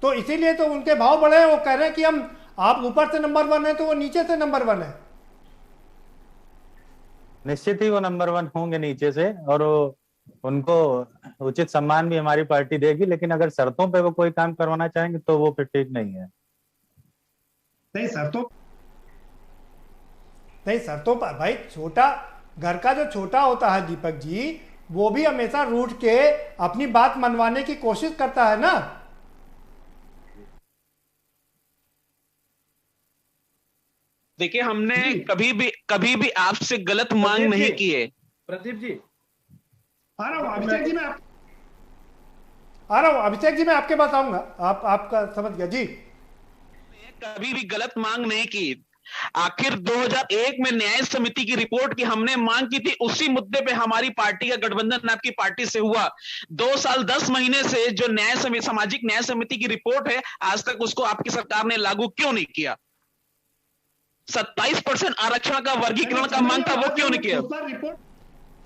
तो इसीलिए तो उनके भाव बढ़े हैं। वो कह रहे हैं कि हम, आप ऊपर से नंबर 1 है तो वो नीचे से नंबर 1 है। निश्चित ही वो नंबर 1 होंगे नीचे से, और उनको उचित सम्मान भी हमारी पार्टी देगी, लेकिन अगर शर्तों पे वो कोई काम करवाना चाहेंगे तो वो फिर ठीक नहीं है। नहीं शर्तों पर भाई, छोटा घर का जो छोटा होता है दीपक जी, वो भी हमेशा रूठ के अपनी बात मनवाने की कोशिश करता है ना। देखिए, हमने कभी भी आपसे गलत मांग नहीं की है। प्रदीप जी आ रहा हूँ, अभिषेक जी मैं आपके पास आऊंगा, आपका समझ गया जी। कभी भी गलत मांग नहीं की। आखिर 2001 में न्याय समिति की रिपोर्ट की हमने मांग की थी, उसी मुद्दे पे हमारी पार्टी का गठबंधन आपकी पार्टी से हुआ। 2 साल 10 महीने से जो सामाजिक न्याय समिति की रिपोर्ट है, आज तक उसको आपकी सरकार ने लागू क्यों नहीं किया? 27% आरक्षण का वर्गीकरण का मांग था, वो क्यों नहीं किया?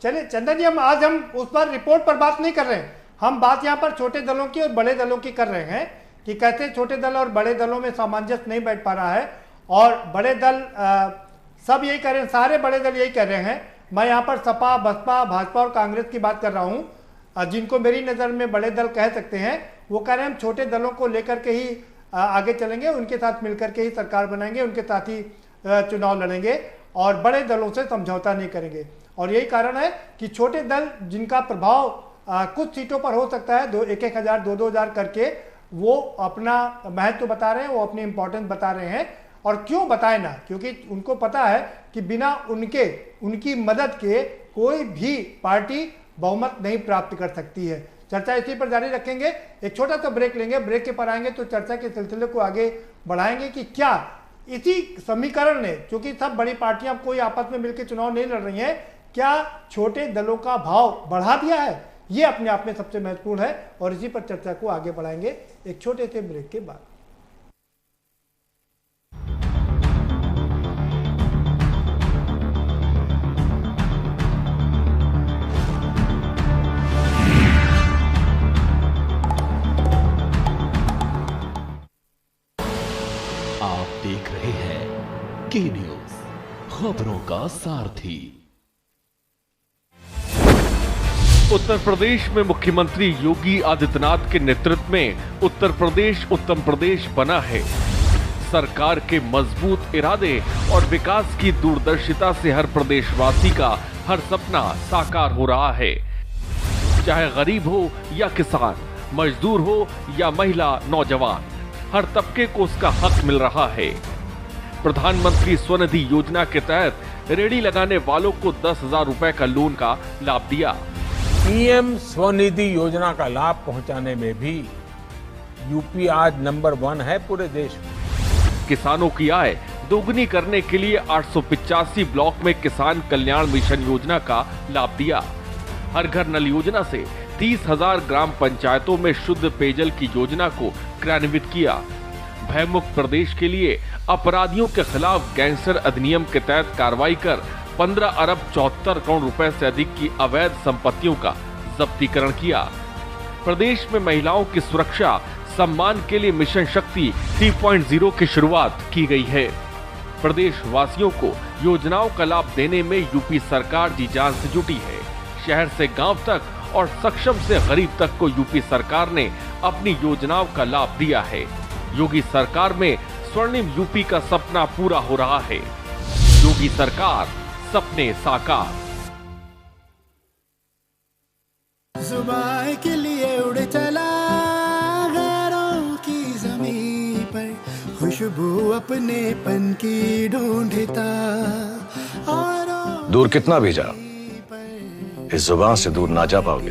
चलिए चंदन जी, आज हम उस पर रिपोर्ट पर बात नहीं कर रहे हैं, हम बात यहाँ पर छोटे दलों की और बड़े दलों की कर रहे हैं कि कैसे छोटे दल और बड़े दलों में सामंजस्य नहीं बैठ पा रहा है, और बड़े दल सब यही कह रहे हैं, सारे बड़े दल यही कह रहे हैं। मैं यहाँ पर सपा, बसपा, भाजपा और कांग्रेस की बात कर रहा हूँ, जिनको मेरी नज़र में बड़े दल कह सकते हैं, वो कह रहे हैं हम छोटे दलों को लेकर के ही आगे चलेंगे, उनके साथ मिलकर के ही सरकार बनाएंगे, उनके साथ ही चुनाव लड़ेंगे और बड़े दलों से समझौता नहीं करेंगे। और यही कारण है कि छोटे दल जिनका प्रभाव कुछ सीटों पर हो सकता है, 1-1 हजार 2-2 हजार करके वो अपना महत्व बता रहे हैं, वो अपनी इंपॉर्टेंस बता रहे हैं। और क्यों बताए ना, क्योंकि उनको पता है कि बिना उनकी मदद के कोई भी पार्टी बहुमत नहीं प्राप्त कर सकती है। चर्चा इसी पर जारी रखेंगे, एक छोटा सा ब्रेक लेंगे, ब्रेक के पर आएंगे तो चर्चा के सिलसिले को आगे बढ़ाएंगे कि क्या इसी समीकरण ने, क्योंकि सब बड़ी पार्टियां कोई आपस में मिलकर चुनाव नहीं लड़ रही हैं, क्या छोटे दलों का भाव बढ़ा दिया है? ये अपने आप में सबसे महत्वपूर्ण है और इसी पर चर्चा को आगे बढ़ाएंगे एक छोटे से ब्रेक के बाद। आप देख रहे हैं के न्यूज, खबरों का सारथी। उत्तर प्रदेश में मुख्यमंत्री योगी आदित्यनाथ के नेतृत्व में उत्तर प्रदेश उत्तम प्रदेश बना है। सरकार के मजबूत इरादे और विकास की दूरदर्शिता से हर प्रदेशवासी का हर सपना साकार हो रहा है। चाहे गरीब हो या किसान, मजदूर हो या महिला, नौजवान, हर तबके को उसका हक मिल रहा है। प्रधानमंत्री स्वनिधि योजना के तहत रेहड़ी लगाने वालों को 10,000 रुपए का लोन का लाभ दिया। पीएम स्वनिधि योजना का लाभ पहुंचाने में भी यूपी आज नंबर 1 है पूरे देश में। किसानों की आय दोगुनी करने के लिए 885 ब्लॉक में किसान कल्याण मिशन योजना का लाभ दिया। हर घर नल योजना से 30,000 ग्राम पंचायतों में शुद्ध पेयजल की योजना को क्रियान्वित किया। भयमुक्त प्रदेश के लिए अपराधियों के खिलाफ गैंगस्टर अधिनियम के तहत कार्रवाई कर 15 अरब 74 करोड़ रुपए से अधिक की अवैध संपत्तियों का जब्तीकरण किया। प्रदेश में महिलाओं की सुरक्षा सम्मान के लिए मिशन शक्ति 3.0 की शुरुआत की गई है। प्रदेश वासियों को योजनाओं का लाभ देने में यूपी सरकार जी जान से जुटी है। शहर से गांव तक और सक्षम से गरीब तक को यूपी सरकार ने अपनी योजनाओं का लाभ दिया है। योगी सरकार में स्वर्णिम यूपी का सपना पूरा हो रहा है। योगी सरकार, सपने साकार। जुबान के लिए उड़ चला गैरों की ज़मीं पर, खुशबू अपने पन की ढूंढता। दूर कितना भी जा, इस जुबान से दूर ना जा पाओगे।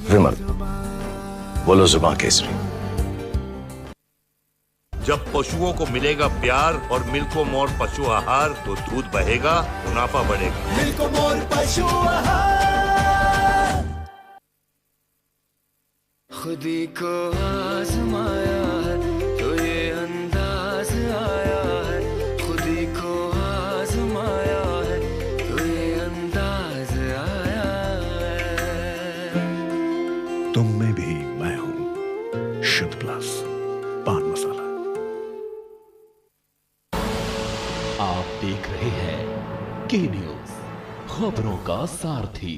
विमल, बोलो जुबान केसरी। जब पशुओं को मिलेगा प्यार और मिल्को मोर पशु आहार, तो दूध बहेगा, मुनाफा बढ़ेगा। मिल्को मोर पशु आहार। खुदी को आजमाया है तो ये अंदाज आया है, खुदी को आजमाया है तो ये अंदाज आया है। तुम में भी मैं हूं, शुद्ध प्लस पान मसाला। आप देख रहे हैं के न्यूज, खबरों का सारथी।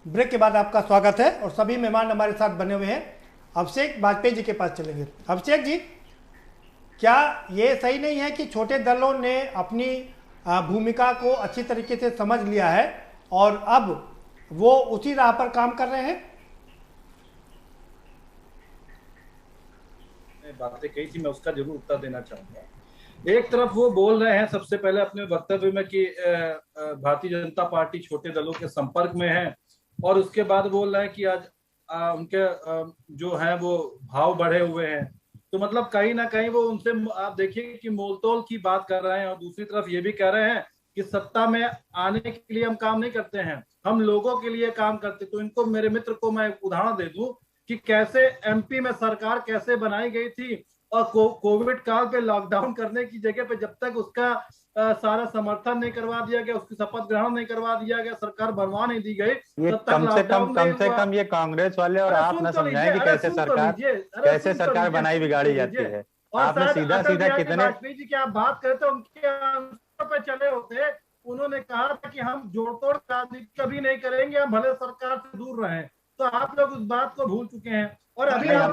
ब्रेक के बाद आपका स्वागत है और सभी मेहमान हमारे साथ बने हुए हैं। अभिषेक वाजपेयी जी के पास चलेंगे। अभिषेक जी, क्या ये सही नहीं है कि छोटे दलों ने अपनी भूमिका को अच्छी तरीके से समझ लिया है और अब वो उसी राह पर काम कर रहे हैं? बातें कही थी, मैं उसका जरूर उत्तर देना चाहूंगा। एक तरफ वो बोल रहे हैं सबसे पहले अपने वक्तव्य में कि भारतीय जनता पार्टी छोटे दलों के संपर्क में है, और उसके बाद बोल रहे हैं कि आज उनके जो है वो भाव बढ़े हुए हैं। तो मतलब कहीं ना कहीं वो उनसे आप देखिए कि मोलतोल की बात कर रहे हैं, और दूसरी तरफ ये भी कह रहे हैं कि सत्ता में आने के लिए हम काम नहीं करते हैं, हम लोगों के लिए काम करते। तो इनको, मेरे मित्र को मैं उदाहरण दे दूं कि कैसे एमपी में सरकार कैसे बनाई गई थी, और कोविड काल पे लॉकडाउन करने की जगह पे जब तक उसका सारा समर्थन नहीं करवा दिया गया, उसकी शपथ ग्रहण नहीं करवा दिया गया, सरकार बनवा नहीं दी गई, ये कम से कम ये कांग्रेस वाले और आप न समझाएं कि कैसे सरकार बनाई बिगाड़ी जाती है। आपने सीधा कितने वाजपेयी जी की आप बात करें तो उनके आंसर पे चले होते, उन्होंने कहा था कि हम जोड़तोड़ राजनीति कभी नहीं करेंगे, हम भले सरकार से दूर रहें। तो आप लोग उस बात को भूल चुके हैं। और अभी आप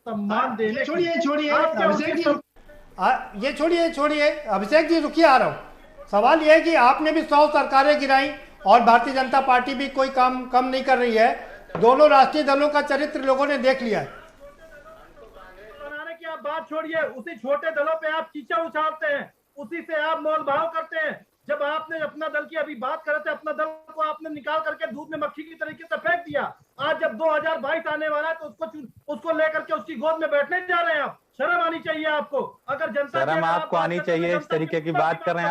सम्मान देने, छोड़िए अभिषेक जी, रुकिए, आ रहा हूँ। सवाल यह है कि आपने भी 100 सरकारें गिराई और भारतीय जनता पार्टी भी कोई काम कम नहीं कर रही है। दोनों राष्ट्रीय दलों का चरित्र लोगों ने देख लिया है। बनाने की आप बात छोड़िए, उसी छोटे दलों पे आप कीचड़ उछालते हैं, उसी से आप मोल भाव करते हैं। जब आपने अपना दल की अभी बात करे थे, अपना दल को आपने निकाल करके दूध में मक्खी की तरीके से फेंक दिया। आज जब 2022 आने वाला है तो उसको लेकर के उसकी गोद में बैठने जा रहे हैं आप। शर्म आनी चाहिए आपको। अगर जनता, शर्म आपको आनी चाहिए, इस तरीके की बात कर रहे हैं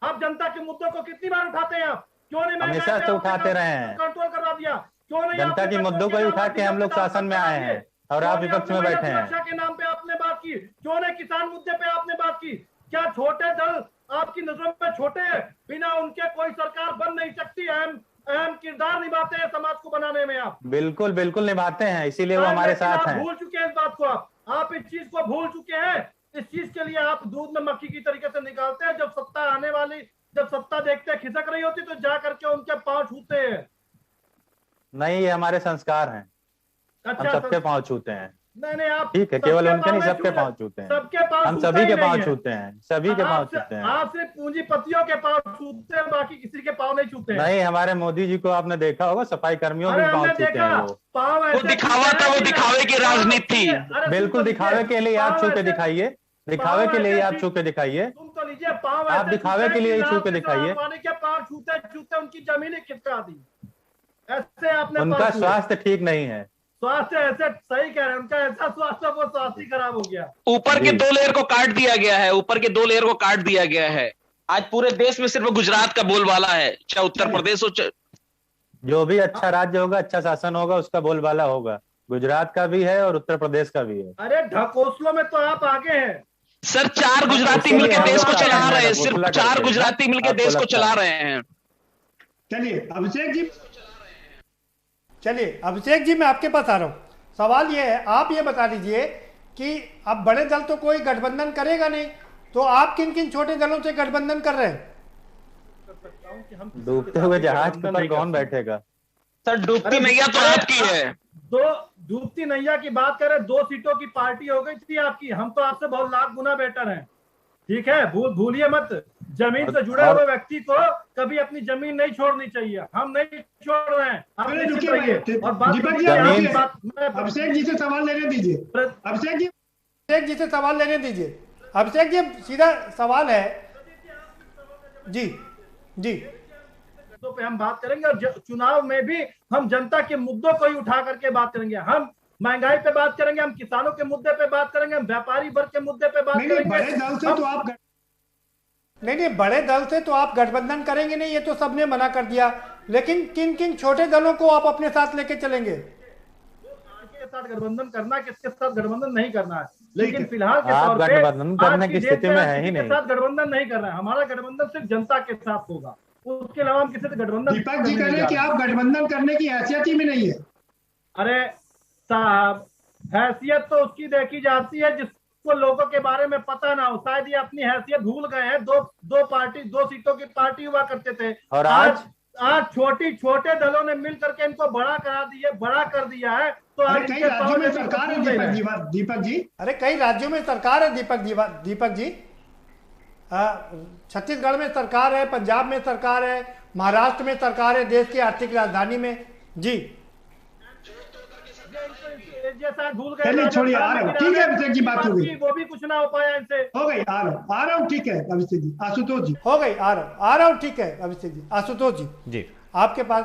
आप जनता के मुद्दों को कितनी बार उठाते हैं आप? क्यों नहीं? हमेशा से उठाते रहे हैं, कंट्रोल करवा दिया। क्यों नहीं? जनता के मुद्दों को ही उठा के हम लोग शासन में आए हैं और आप विपक्ष में बैठे हैं। सुरक्षा के नाम पे आपने बात की, क्यों नहीं किसान मुद्दे पे आपने बात की? क्या छोटे दल आपकी नजरों में छोटे हैं? बिना उनके कोई सरकार बन नहीं सकती। अहम किरदार निभाते हैं समाज को बनाने में आप। बिल्कुल निभाते हैं, इसीलिए वो हमारे साथ हैं। भूल चुके हैं इस बात को, आप इस चीज को भूल चुके हैं। इस चीज के लिए आप दूध में मक्खी की तरीके से निकालते हैं। जब सत्ता आने वाली, जब सत्ता देखते खिसक रही होती तो जा करके उनके पांव छूते हैं। नहीं, ये हमारे संस्कार हैं। अच्छा, हम सबके पांव छूते हैं। नहीं, आप ठीक है, केवल उनके नहीं, सबके पांव छूते हैं। सबके पांव, हम सभी के पांव छूते हैं, सभी के पांव छूते हैं। आप सिर्फ पूंजीपतियों के पांव छूते हैं, बाकी किसी के पांव नहीं छूते हैं। नहीं, हमारे मोदी जी को आपने देखा होगा, सफाई कर्मियों के पांव छूते हैं। वो दिखावा था, वो दिखावे की राजनीति। बिल्कुल दिखावे के लिए आप छू के दिखाइए, दिखावे के लिए आप छू के दिखाइए। तुम तो लीजिए पांव, आप दिखावे के लिए छू के दिखाइए। के पांव छूते छूते उनकी जमीनें खिसका दी। ऐसे आपने, उनका स्वास्थ्य ठीक नहीं है। स्वास्थ्य ऐसे, सही कह रहे हैं, उनका ऐसा स्वास्थ्य, वो स्वास्थ्य खराब हो गया। ऊपर के 2 लेयर को काट दिया गया है, ऊपर के 2 लेयर को काट दिया गया है। आज पूरे देश में सिर्फ गुजरात का बोलबाला है, चाहे उत्तर प्रदेश हो। जो भी अच्छा राज्य होगा, अच्छा शासन होगा, उसका बोलबाला होगा। गुजरात का भी है और उत्तर प्रदेश का भी है। अरे ढकोसलों में तो आप आगे हैं सर। 4 गुजराती मिलकर देश को चला रहे हैं, सिर्फ 4 गुजराती मिलकर देश को चला रहे हैं। चलिए अभिषेक जी मैं आपके पास आ रहा हूँ। सवाल ये है, आप ये बता दीजिए कि अब बड़े दल तो कोई गठबंधन करेगा नहीं, तो आप किन किन छोटे दलों से गठबंधन कर रहे हैं? डूबते हुए जहाज पर कौन बैठेगा? सर डूबती नैया तो आपकी है। दो डूबती नैया की बात करें, 2 सीटों की पार्टी हो गई थी आपकी। हम तो आपसे बहुत लाख गुना बेटर हैं, ठीक है? भूलिए मत, जमीन से जुड़े हुए व्यक्ति को कभी अपनी जमीन नहीं छोड़नी चाहिए। हम नहीं छोड़ रहे हैं, आप निश्चित रहिए। और अभिषेक जी से सवाल लेने दीजिए। अभिषेक जी से सवाल लेने दीजिए। अभिषेक जी सीधा सवाल है जी पे हम बात करेंगे, और चुनाव में भी हम जनता के मुद्दों को ही उठा करके बात करेंगे। हम महंगाई पे बात करेंगे, हम किसानों के मुद्दे पे बात करेंगे, हम व्यापारी वर्ग के मुद्दे पे बात करेंगे। बड़े दल से तो आप नहीं, बड़े दल से तो आप गठबंधन करेंगे नहीं, ये तो सबने मना कर दिया। लेकिन किन किन छोटे दलों को आप अपने साथ लेके चलेंगे? के साथ गठबंधन करना, किसके साथ गठबंधन नहीं करना है, लेकिन फिलहाल के तौर पे गठबंधन करने की स्थिति में है ही नहीं। साथ गठबंधन नहीं कर रहा है। हमारा गठबंधन सिर्फ जनता के साथ होगा, उसके अलावा हम किसी से गठबंधन। दीपक जी कह रहे हैं कि आप गठबंधन करने की हैसियत ही में नहीं है। अरे साहब, हैसियत तो उसकी देखी जाती है जिसको लोगों के बारे में पता ना हो। शायद ये अपनी हैसियत भूल गए हैं। दो सीटों की पार्टी हुआ करते थे, और आज छोटे दलों ने मिल करके इनको बड़ा कर दिया है। तो आज कई राज्यों में सरकार है दीपक जी। अरे कई राज्यों में सरकार है दीपक जी। छत्तीसगढ़ में सरकार है, पंजाब में सरकार है, महाराष्ट्र में सरकार है, देश की आर्थिक राजधानी में। जी जैसा भूल गए, छोड़िए, आ रहा हूँ। ठीक है अभिषेक जी, बात हो गई। वो भी कुछ ना हो पाया इनसे। हो गई, आ रहा हूँ। ठीक है अभिषेक जी। आशुतोष जी, हो गई, आ रहा हूँ। ठीक है अभिषेक जी। आशुतोष जी, आपके पास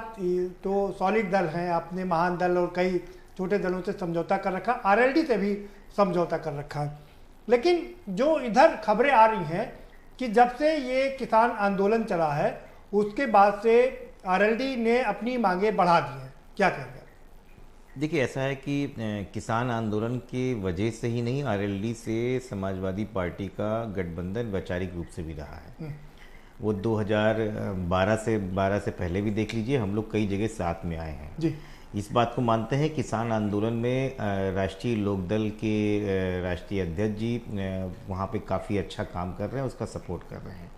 तो सॉलिड दल हैं, आपने महान दल और कई छोटे दलों से समझौता कर रखा, आरएलडी से भी समझौता कर रखा है। लेकिन जो इधर खबरें आ रही हैं कि जब से ये किसान आंदोलन चला है उसके बाद से आरएलडी ने अपनी मांगे बढ़ा दी हैं, क्या कहेंगे? देखिए, ऐसा है कि किसान आंदोलन के वजह से ही नहीं, आरएलडी से समाजवादी पार्टी का गठबंधन वैचारिक रूप से भी रहा है। वो 2012 से पहले भी देख लीजिए, हम लोग कई जगह साथ में आए हैं जी। इस बात को मानते हैं, किसान आंदोलन में राष्ट्रीय लोकदल के राष्ट्रीय अध्यक्ष जी वहाँ पे काफ़ी अच्छा काम कर रहे हैं, उसका सपोर्ट कर रहे हैं।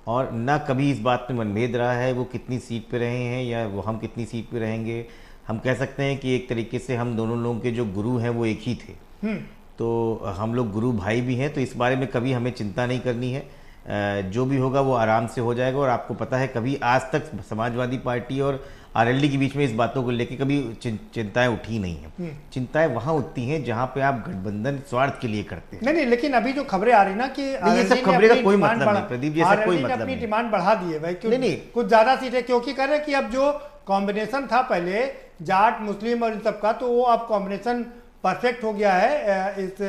और ना कभी इस बात में मनभेद रहा है वो कितनी सीट पे रहे हैं या वो हम कितनी सीट पे रहेंगे। हम कह सकते हैं कि एक तरीके से हम दोनों लोगों के जो गुरु हैं वो एक ही थे, तो हम लोग गुरु भाई भी हैं। तो इस बारे में कभी हमें चिंता नहीं करनी है, जो भी होगा वो आराम से हो जाएगा। और आपको पता है, कभी आज तक समाजवादी पार्टी और आरएलडी के बीच में इस बातों को लेकर कभी चिंताएं उठी नहीं है। चिंताएं वहां उठती हैं जहां पे आप गठबंधन स्वार्थ के लिए करते हैं। नहीं, लेकिन अभी जो खबरें आ रही ना कि ये सब खबरें का कोई मतलब नहीं प्रदीप जी, ऐसा कोई मतलब नहीं। डिमांड बढ़ा दी है भाई, क्यों नहीं कुछ ज्यादा सीटें, क्योंकि कह रहे हैं कि अब जो कॉम्बिनेशन था पहले जाट मुस्लिम और इन सब का, तो वो अब कॉम्बिनेशन परफेक्ट हो गया है इस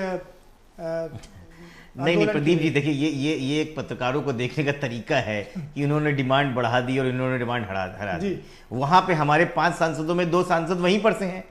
नहीं प्रदीप जी, देखिए ये एक पत्रकारों को देखने का तरीका है कि उन्होंने डिमांड बढ़ा दी और इन्होंने डिमांड हरा दी। वहां पे हमारे 5 सांसदों में 2 सांसद वहीं पर से हैं,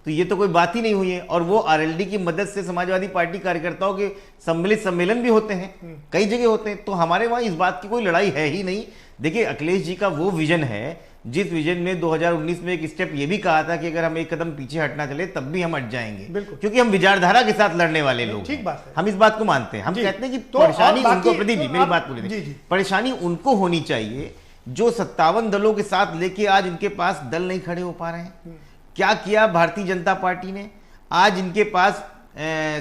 तो ये तो कोई बात ही नहीं हुई है। और वो आरएलडी की मदद से समाजवादी पार्टी कार्यकर्ताओं के सम्मिलित सम्मेलन भी होते हैं, कई जगह होते हैं। तो हमारे वहां इस बात की कोई लड़ाई है ही नहीं। देखिए, अखिलेश जी का वो विजन है जिस विजन में 2019 में एक स्टेप ये भी कहा था कि अगर हम एक कदम पीछे हटना चले तब भी हम हट जाएंगे, क्योंकि हम विचारधारा के साथ लड़ने वाले लोग ठीक बात है। हम इस बात को मानते हैं। हम कहते हैं कि परेशानी उनको, प्रदीप जी मेरी बात पूरी, परेशानी उनको होनी चाहिए जो 57 दलों के साथ लेके आज इनके पास दल नहीं खड़े हो पा रहे हैं। क्या किया भारतीय जनता पार्टी ने? आज इनके पास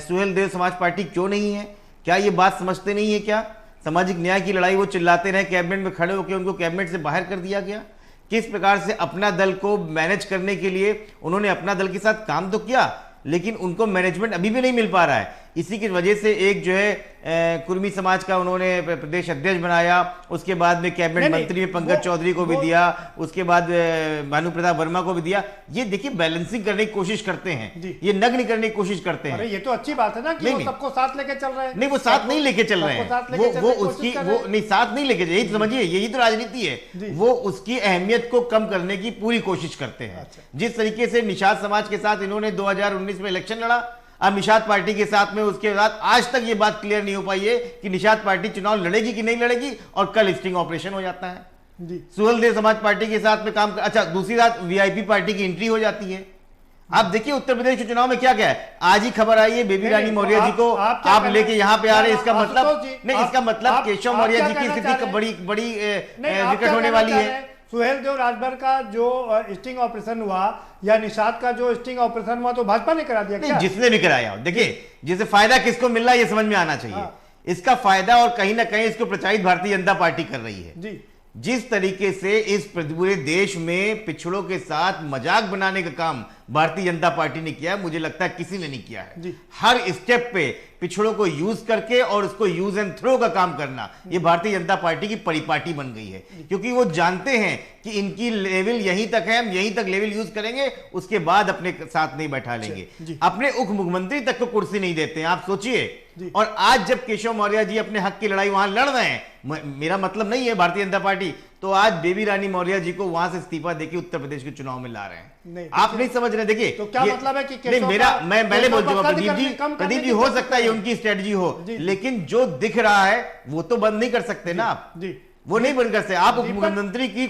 सुहेल देव समाज पार्टी क्यों नहीं है? क्या ये बात समझते नहीं है? क्या सामाजिक न्याय की लड़ाई वो चिल्लाते रहे, कैबिनेट में खड़े होकर उनको कैबिनेट से बाहर कर दिया गया। किस प्रकार से अपना दल को मैनेज करने के लिए उन्होंने अपना दल के साथ काम तो किया, लेकिन उनको मैनेजमेंट अभी भी नहीं मिल पा रहा है। इसी की वजह से एक जो है कुर्मी समाज का उन्होंने प्रदेश अध्यक्ष बनाया, उसके बाद में कैबिनेट मंत्री में पंकज चौधरी को भी दिया, उसके बाद भानु प्रताप वर्मा को भी दिया। ये देखिए बैलेंसिंग करने की कोशिश करते हैं, ये नग्न करने की कोशिश करते हैं। अरे ये तो अच्छी बात है ना कि वो सबको साथ लेके चल रहे हैं। नहीं, वो साथ नहीं लेके चल रहे हैं, वो उसकी वो नहीं साथ नहीं लेके, यही समझिए, यही तो राजनीति है। वो उसकी अहमियत को कम करने की पूरी कोशिश करते हैं। जिस तरीके से निषाद समाज के साथ इन्होंने 2019 में इलेक्शन लड़ा, अब निषाद पार्टी के साथ में उसके बाद आज तक ये बात क्लियर नहीं हो पाई है कि निषाद पार्टी चुनाव लड़ेगी कि नहीं लड़ेगी, और कल स्टिंग ऑपरेशन हो जाता है। सुहेलदेव समाज पार्टी के साथ में काम कर, अच्छा दूसरी बात वीआईपी पार्टी की एंट्री हो जाती है। आप देखिए उत्तर प्रदेश के चुनाव में क्या क्या है, आज ही खबर आई है बेबी रानी मौर्य जी को आप लेके यहाँ पे आ रहे हैं, इसका मतलब नहीं, इसका मतलब केशव मौर्य जी की स्थिति बड़ी विकट होने वाली है। सुहेलदेव राजभर का जो स्टिंग ऑपरेशन हुआ या निषाद का जो स्टिंग ऑपरेशन हुआ तो भाजपा ने करा दिया क्या? जिसने भी कराया, देखिए जिससे फायदा किसको मिल रहा है ये समझ में आना चाहिए। इसका फायदा और कहीं ना कहीं इसको प्रचारित भारतीय जनता पार्टी कर रही है। जिस तरीके से इस पूरे देश में पिछड़ों के साथ मजाक बनाने का काम भारतीय जनता पार्टी ने किया है, मुझे लगता है किसी ने नहीं किया है। हर स्टेप पे पिछड़ों को यूज करके और उसको यूज एंड थ्रो का काम करना, ये भारतीय जनता पार्टी की परिपाटी बन गई है, क्योंकि वो जानते हैं कि इनकी लेवल यहीं तक है, हम यहीं तक लेवल यूज करेंगे, उसके बाद अपने साथ नहीं बैठा लेंगे। अपने उप मुख्यमंत्री तक को कुर्सी नहीं देते हैं, आप सोचिए। और आज जब केशव मौर्य जी अपने हक की लड़ाई वहां लड़ रहे हैं, मेरा मतलब नहीं है भारतीय जनता पार्टी, तो आज बेबी रानी मौर्य जी को वहां से इस्तीफा देके उत्तर प्रदेश के चुनाव में ला रहे हैं। आप नहीं समझ रहे, देखिए तो क्या मतलब है कि नहीं, मैं पहले बोल चुका प्रदीप जी हो सकता है ये उनकी स्ट्रेटजी हो, लेकिन जो दिख रहा है वो तो बंद नहीं कर सकते ना आप, वो नहीं बंद कर सकते। आप उप मुख्यमंत्री की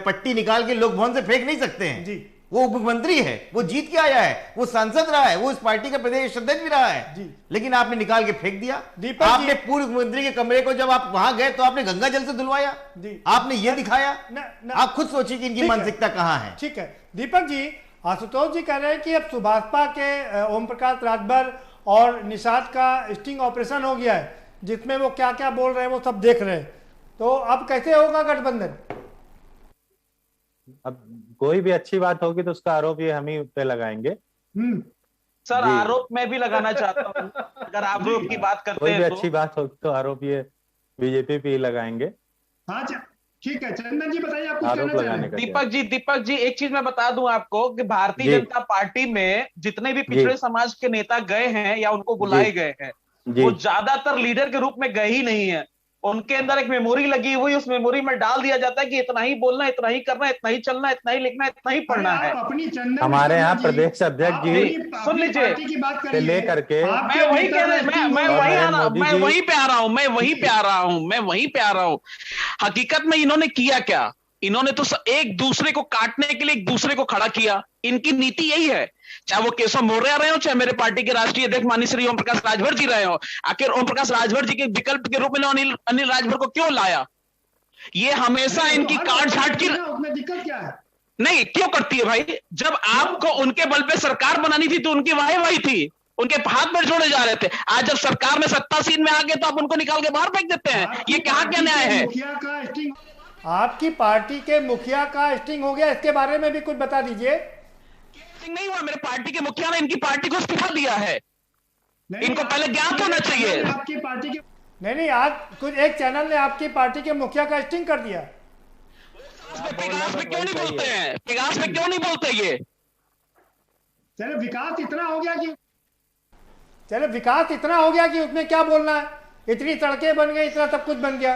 पट्टी निकाल के लोक भवन से फेंक नहीं सकते हैं। वो उप मुख्यमंत्री है, वो जीत के आया है, वो सांसद रहा है, वो इस पार्टी का प्रदेश अध्यक्ष भी रहा है, लेकिन आपने निकाल के फेंक दिया। आपने पूर्व मुख्यमंत्री के कमरे को जब आप वहां गए तो आपने गंगा जल से धुलवाया, आपने ये दिखाया। आप खुद सोचिए कि इनकी मानसिकता कहां है। ठीक है दीपक जी, आशुतोष जी कह रहे हैं कि अब सुभाषपा के ओम प्रकाश राजभर और निषाद का स्टिंग ऑपरेशन हो गया है, जिसमें वो क्या क्या बोल रहे हैं वो सब देख रहे हैं, तो अब कैसे होगा गठबंधन? अब कोई भी अच्छी बात होगी तो उसका आरोप ये हम ही पे लगाएंगे। सर आरोप मैं भी लगाना चाहता हूँ, अगर आरोप की बात करते कोई हैं भी तो अच्छी बात होगी तो आरोप ये बीजेपी पे ही लगाएंगे। हाँ ठीक है, चंदन जी बताइए आप कुछ कहना चाह रहे हैं। दीपक जी एक चीज मैं बता दूं आपको कि भारतीय जनता पार्टी में जितने भी पिछड़े समाज के नेता गए हैं या उनको बुलाए गए हैं, वो ज्यादातर लीडर के रूप में गए ही नहीं है। उनके अंदर एक मेमोरी लगी हुई, उस मेमोरी में डाल दिया जाता है कि इतना ही बोलना, इतना ही करना, इतना ही चलना, इतना ही लिखना, इतना ही पढ़ना है। हमारे यहाँ प्रदेश अध्यक्ष जी सुन लीजिए से लेकर के मैं वही कह रहा मैं वहीं पे आ रहा हूँ। हकीकत में इन्होंने किया क्या? इन्होंने तो एक दूसरे को काटने के लिए एक दूसरे को खड़ा किया। इनकी नीति यही है, चाहे वो केशव मौर्य रहे हो, चाहे मेरे पार्टी के राष्ट्रीय अध्यक्ष माननीय श्री ओम प्रकाश राजभर जी रहे हो। आखिर ओम प्रकाश राजभर जी के विकल्प के रूप में अनिल राजभर को क्यों लाया? ये हमेशा इनकी काट छाट की दिक्कत क्या है? नहीं क्यों करती है भाई? जब आपको उनके बल पे सरकार बनानी थी तो उनकी वाही थी, उनके हाथ में जोड़े जा रहे थे। आज जब सरकार में सत्ता सीन में आ गए तो आप उनको निकाल के बाहर फेंक देते हैं। ये कहाँ क्या न्याय है? आपकी पार्टी के मुखिया का स्टिंग हो गया, इसके बारे में भी कुछ बता दीजिए। नहीं हुआ, मेरे पार्टी के मुखिया ने इनकी पार्टी को इस्तीफा दिया है। इनको पहले ज्ञात होना चाहिए। आपकी पार्टी के नहीं आज कुछ एक चैनल ने आपकी पार्टी के मुखिया का स्टिंग कर दिया। पेगास पे क्यों नहीं बोलते हैं? पेगास पे क्यों नहीं बोलते? ये चलो विकास इतना हो गया कि उसमें क्या बोलना है? इतनी सड़कें बन गई, इतना सब कुछ बन गया,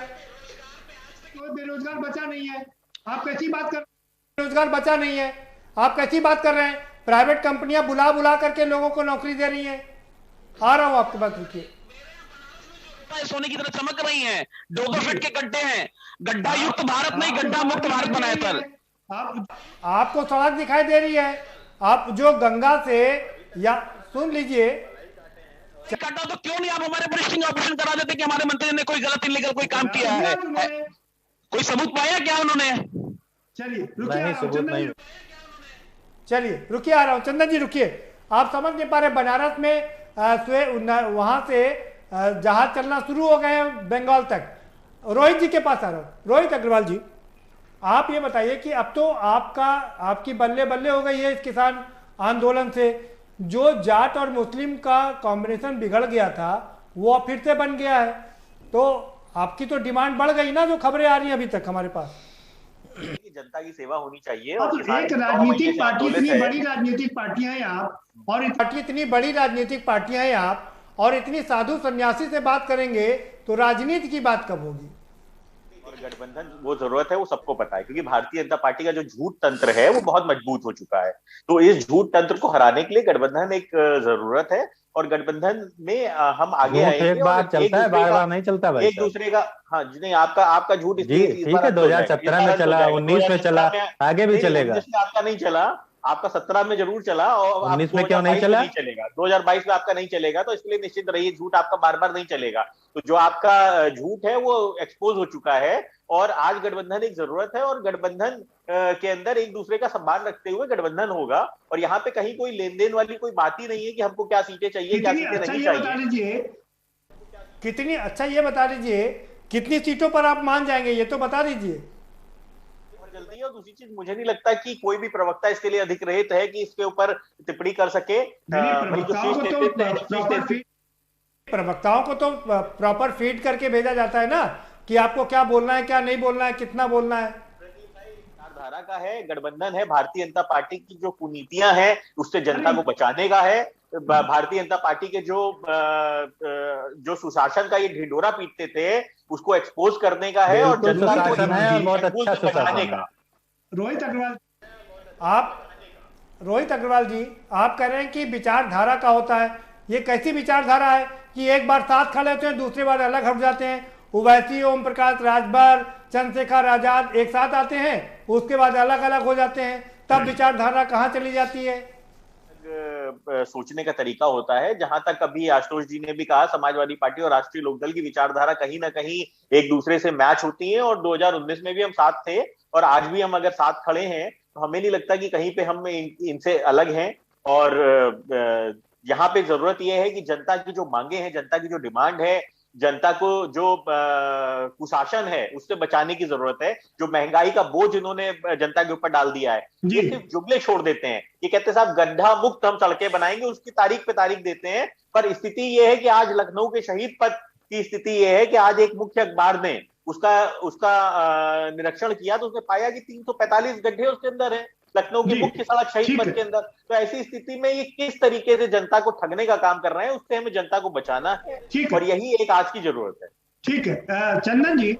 कोई बेरोजगार बचा नहीं है। आप कैसी बात कर बेरोजगार बचा नहीं है, आप कैसी बात कर रहे हैं? प्राइवेट कंपनियां बुला करके लोगों को नौकरी दे रही हैं। आ रहा हूं आपके पास, रुकिए। सोने की तरह चमक रही हैं, 2-2 फीट के गड्ढे हैं। गड्ढा युक्त भारत नहीं, गड्ढा मुक्त भारत बनाया सर। आपको सड़क दिखाई दे रही है, आप जो गंगा से या सुन लीजिए, गड्ढा तो क्यों नहीं आप हमारे पर स्टिंग ऑपरेशन करा देते कि हमारे मंत्री ने कोई गलत इलीगल कोई काम किया है? कोई सबूत पाया क्या उन्होंने? चलिए रुकिए, आ रहा हूं। चंदन जी रुकिए, आप समझ नहीं पा रहे। बनारस में वहां से जहाज चलना शुरू हो गए हैं बंगाल तक। रोहित जी के पास आ रहा हूं। रोहित अग्रवाल जी, आप ये बताइए कि अब तो आपकी बल्ले बल्ले हो गई है इस किसान आंदोलन से। जो जाट और मुस्लिम का कॉम्बिनेशन बिगड़ गया था वो फिर से बन गया है, तो आपकी तो डिमांड बढ़ गई ना, जो खबरें आ रही हैं अभी तक हमारे पास। जनता की सेवा होनी चाहिए। और एक राजनीतिक पार्टी, इतनी बड़ी राजनीतिक पार्टियां हैं आप, और इतनी बड़ी राजनीतिक पार्टियां हैं आप, और इतनी साधु सन्यासी से बात करेंगे तो राजनीति की बात कब होगी? और गठबंधन वो जरूरत है, वो सबको पता है, क्योंकि भारतीय जनता पार्टी का जो झूठ तंत्र है वो बहुत मजबूत हो चुका है। तो इस झूठ तंत्र को हराने के लिए गठबंधन एक जरूरत है। और गठबंधन में हम आगे आएंगे। एक बार चलता है, बार बार नहीं चलता भाई। एक दूसरे का, हाँ जी, नहीं आपका झूठ जी ठीक है, 2017 में चला, 19 में चला, आगे भी चलेगा। आपका नहीं चला, आपका 17 में जरूर चला, और 19 में क्यों नहीं चला? नहीं चलेगा, 2022 में आपका नहीं चलेगा, तो इसलिए निश्चित रहिए झूठ आपका बार बार नहीं चलेगा। तो जो आपका झूठ है वो एक्सपोज हो चुका है, और आज गठबंधन एक जरूरत है, और गठबंधन के अंदर एक दूसरे का सम्मान रखते हुए गठबंधन होगा, और यहाँ पे कहीं कोई लेन देन वाली कोई बात ही नहीं है कि हमको क्या सीटें चाहिए, क्या सीटें नहीं चाहिए। कितनी, अच्छा ये बता दीजिए कितनी सीटों पर आप मान जाएंगे, ये तो बता दीजिए जल्दी है। और दूसरी चीज, मुझे नहीं लगता कि कोई भी प्रवक्ता इसके लिए अधिकृत है कि इसके ऊपर टिप्पणी कर सके। प्रवक्ताओं को तो प्रॉपर फीड करके भेजा जाता है ना कि आपको क्या बोलना है, क्या नहीं बोलना है, कितना बोलना है। धारा का है, गठबंधन है, भारतीय जनता पार्टी की जो कुनीतियां हैं उससे जनता को बचाने का है, भारतीय जनता पार्टी के जो सुशासन का ये ढिंढोरा पीटते थे उसको एक्सपोज करने का है, और जनता को बहुत अच्छा बचाने का। रोहित अग्रवाल जी, आप कह रहे हैं कि विचारधारा का होता है, ये कैसी विचारधारा है कि एक बार साथ खड़े होते हैं, दूसरी बार अलग हट जाते हैं? ओवैसी, ओम प्रकाश राजभर, चंद्रशेखर आजाद एक साथ आते हैं, उसके बाद अलग अलग हो जाते हैं, तब विचारधारा कहाँ चली जाती है? सोचने का तरीका होता है। जहां तक अभी आशुतोष जी ने भी कहा, समाजवादी पार्टी और राष्ट्रीय लोकदल की विचारधारा कहीं ना कहीं एक दूसरे से मैच होती है, और 2019 में भी हम साथ थे, और आज भी हम अगर साथ खड़े हैं तो हमें नहीं लगता कि कहीं पे हम इनसे अलग हैं। और यहाँ पे जरूरत यह है कि जनता की जो मांगे हैं, जनता की जो डिमांड है, जनता को जो कुशासन है उससे बचाने की जरूरत है। जो महंगाई का बोझ इन्होंने जनता के ऊपर डाल दिया है, ये सिर्फ जुमले छोड़ देते हैं। ये कहते हैं साहब गड्ढा मुक्त हम सड़कें बनाएंगे, उसकी तारीख पे तारीख देते हैं, पर स्थिति ये है कि आज लखनऊ के शहीद पथ की स्थिति ये है कि आज एक मुख्य अखबार ने उसका निरीक्षण किया तो उसने पाया कि 345 गड्ढे उसके अंदर है, लखनऊ की मुख्य सड़क शहीद पथ के अंदर। तो ऐसी स्थिति में ये किस तरीके से जनता को ठगने का काम कर रहे हैं, उससे हमें जनता को बचाना है, और यही एक आज की जरूरत है। ठीक है चंदन जी,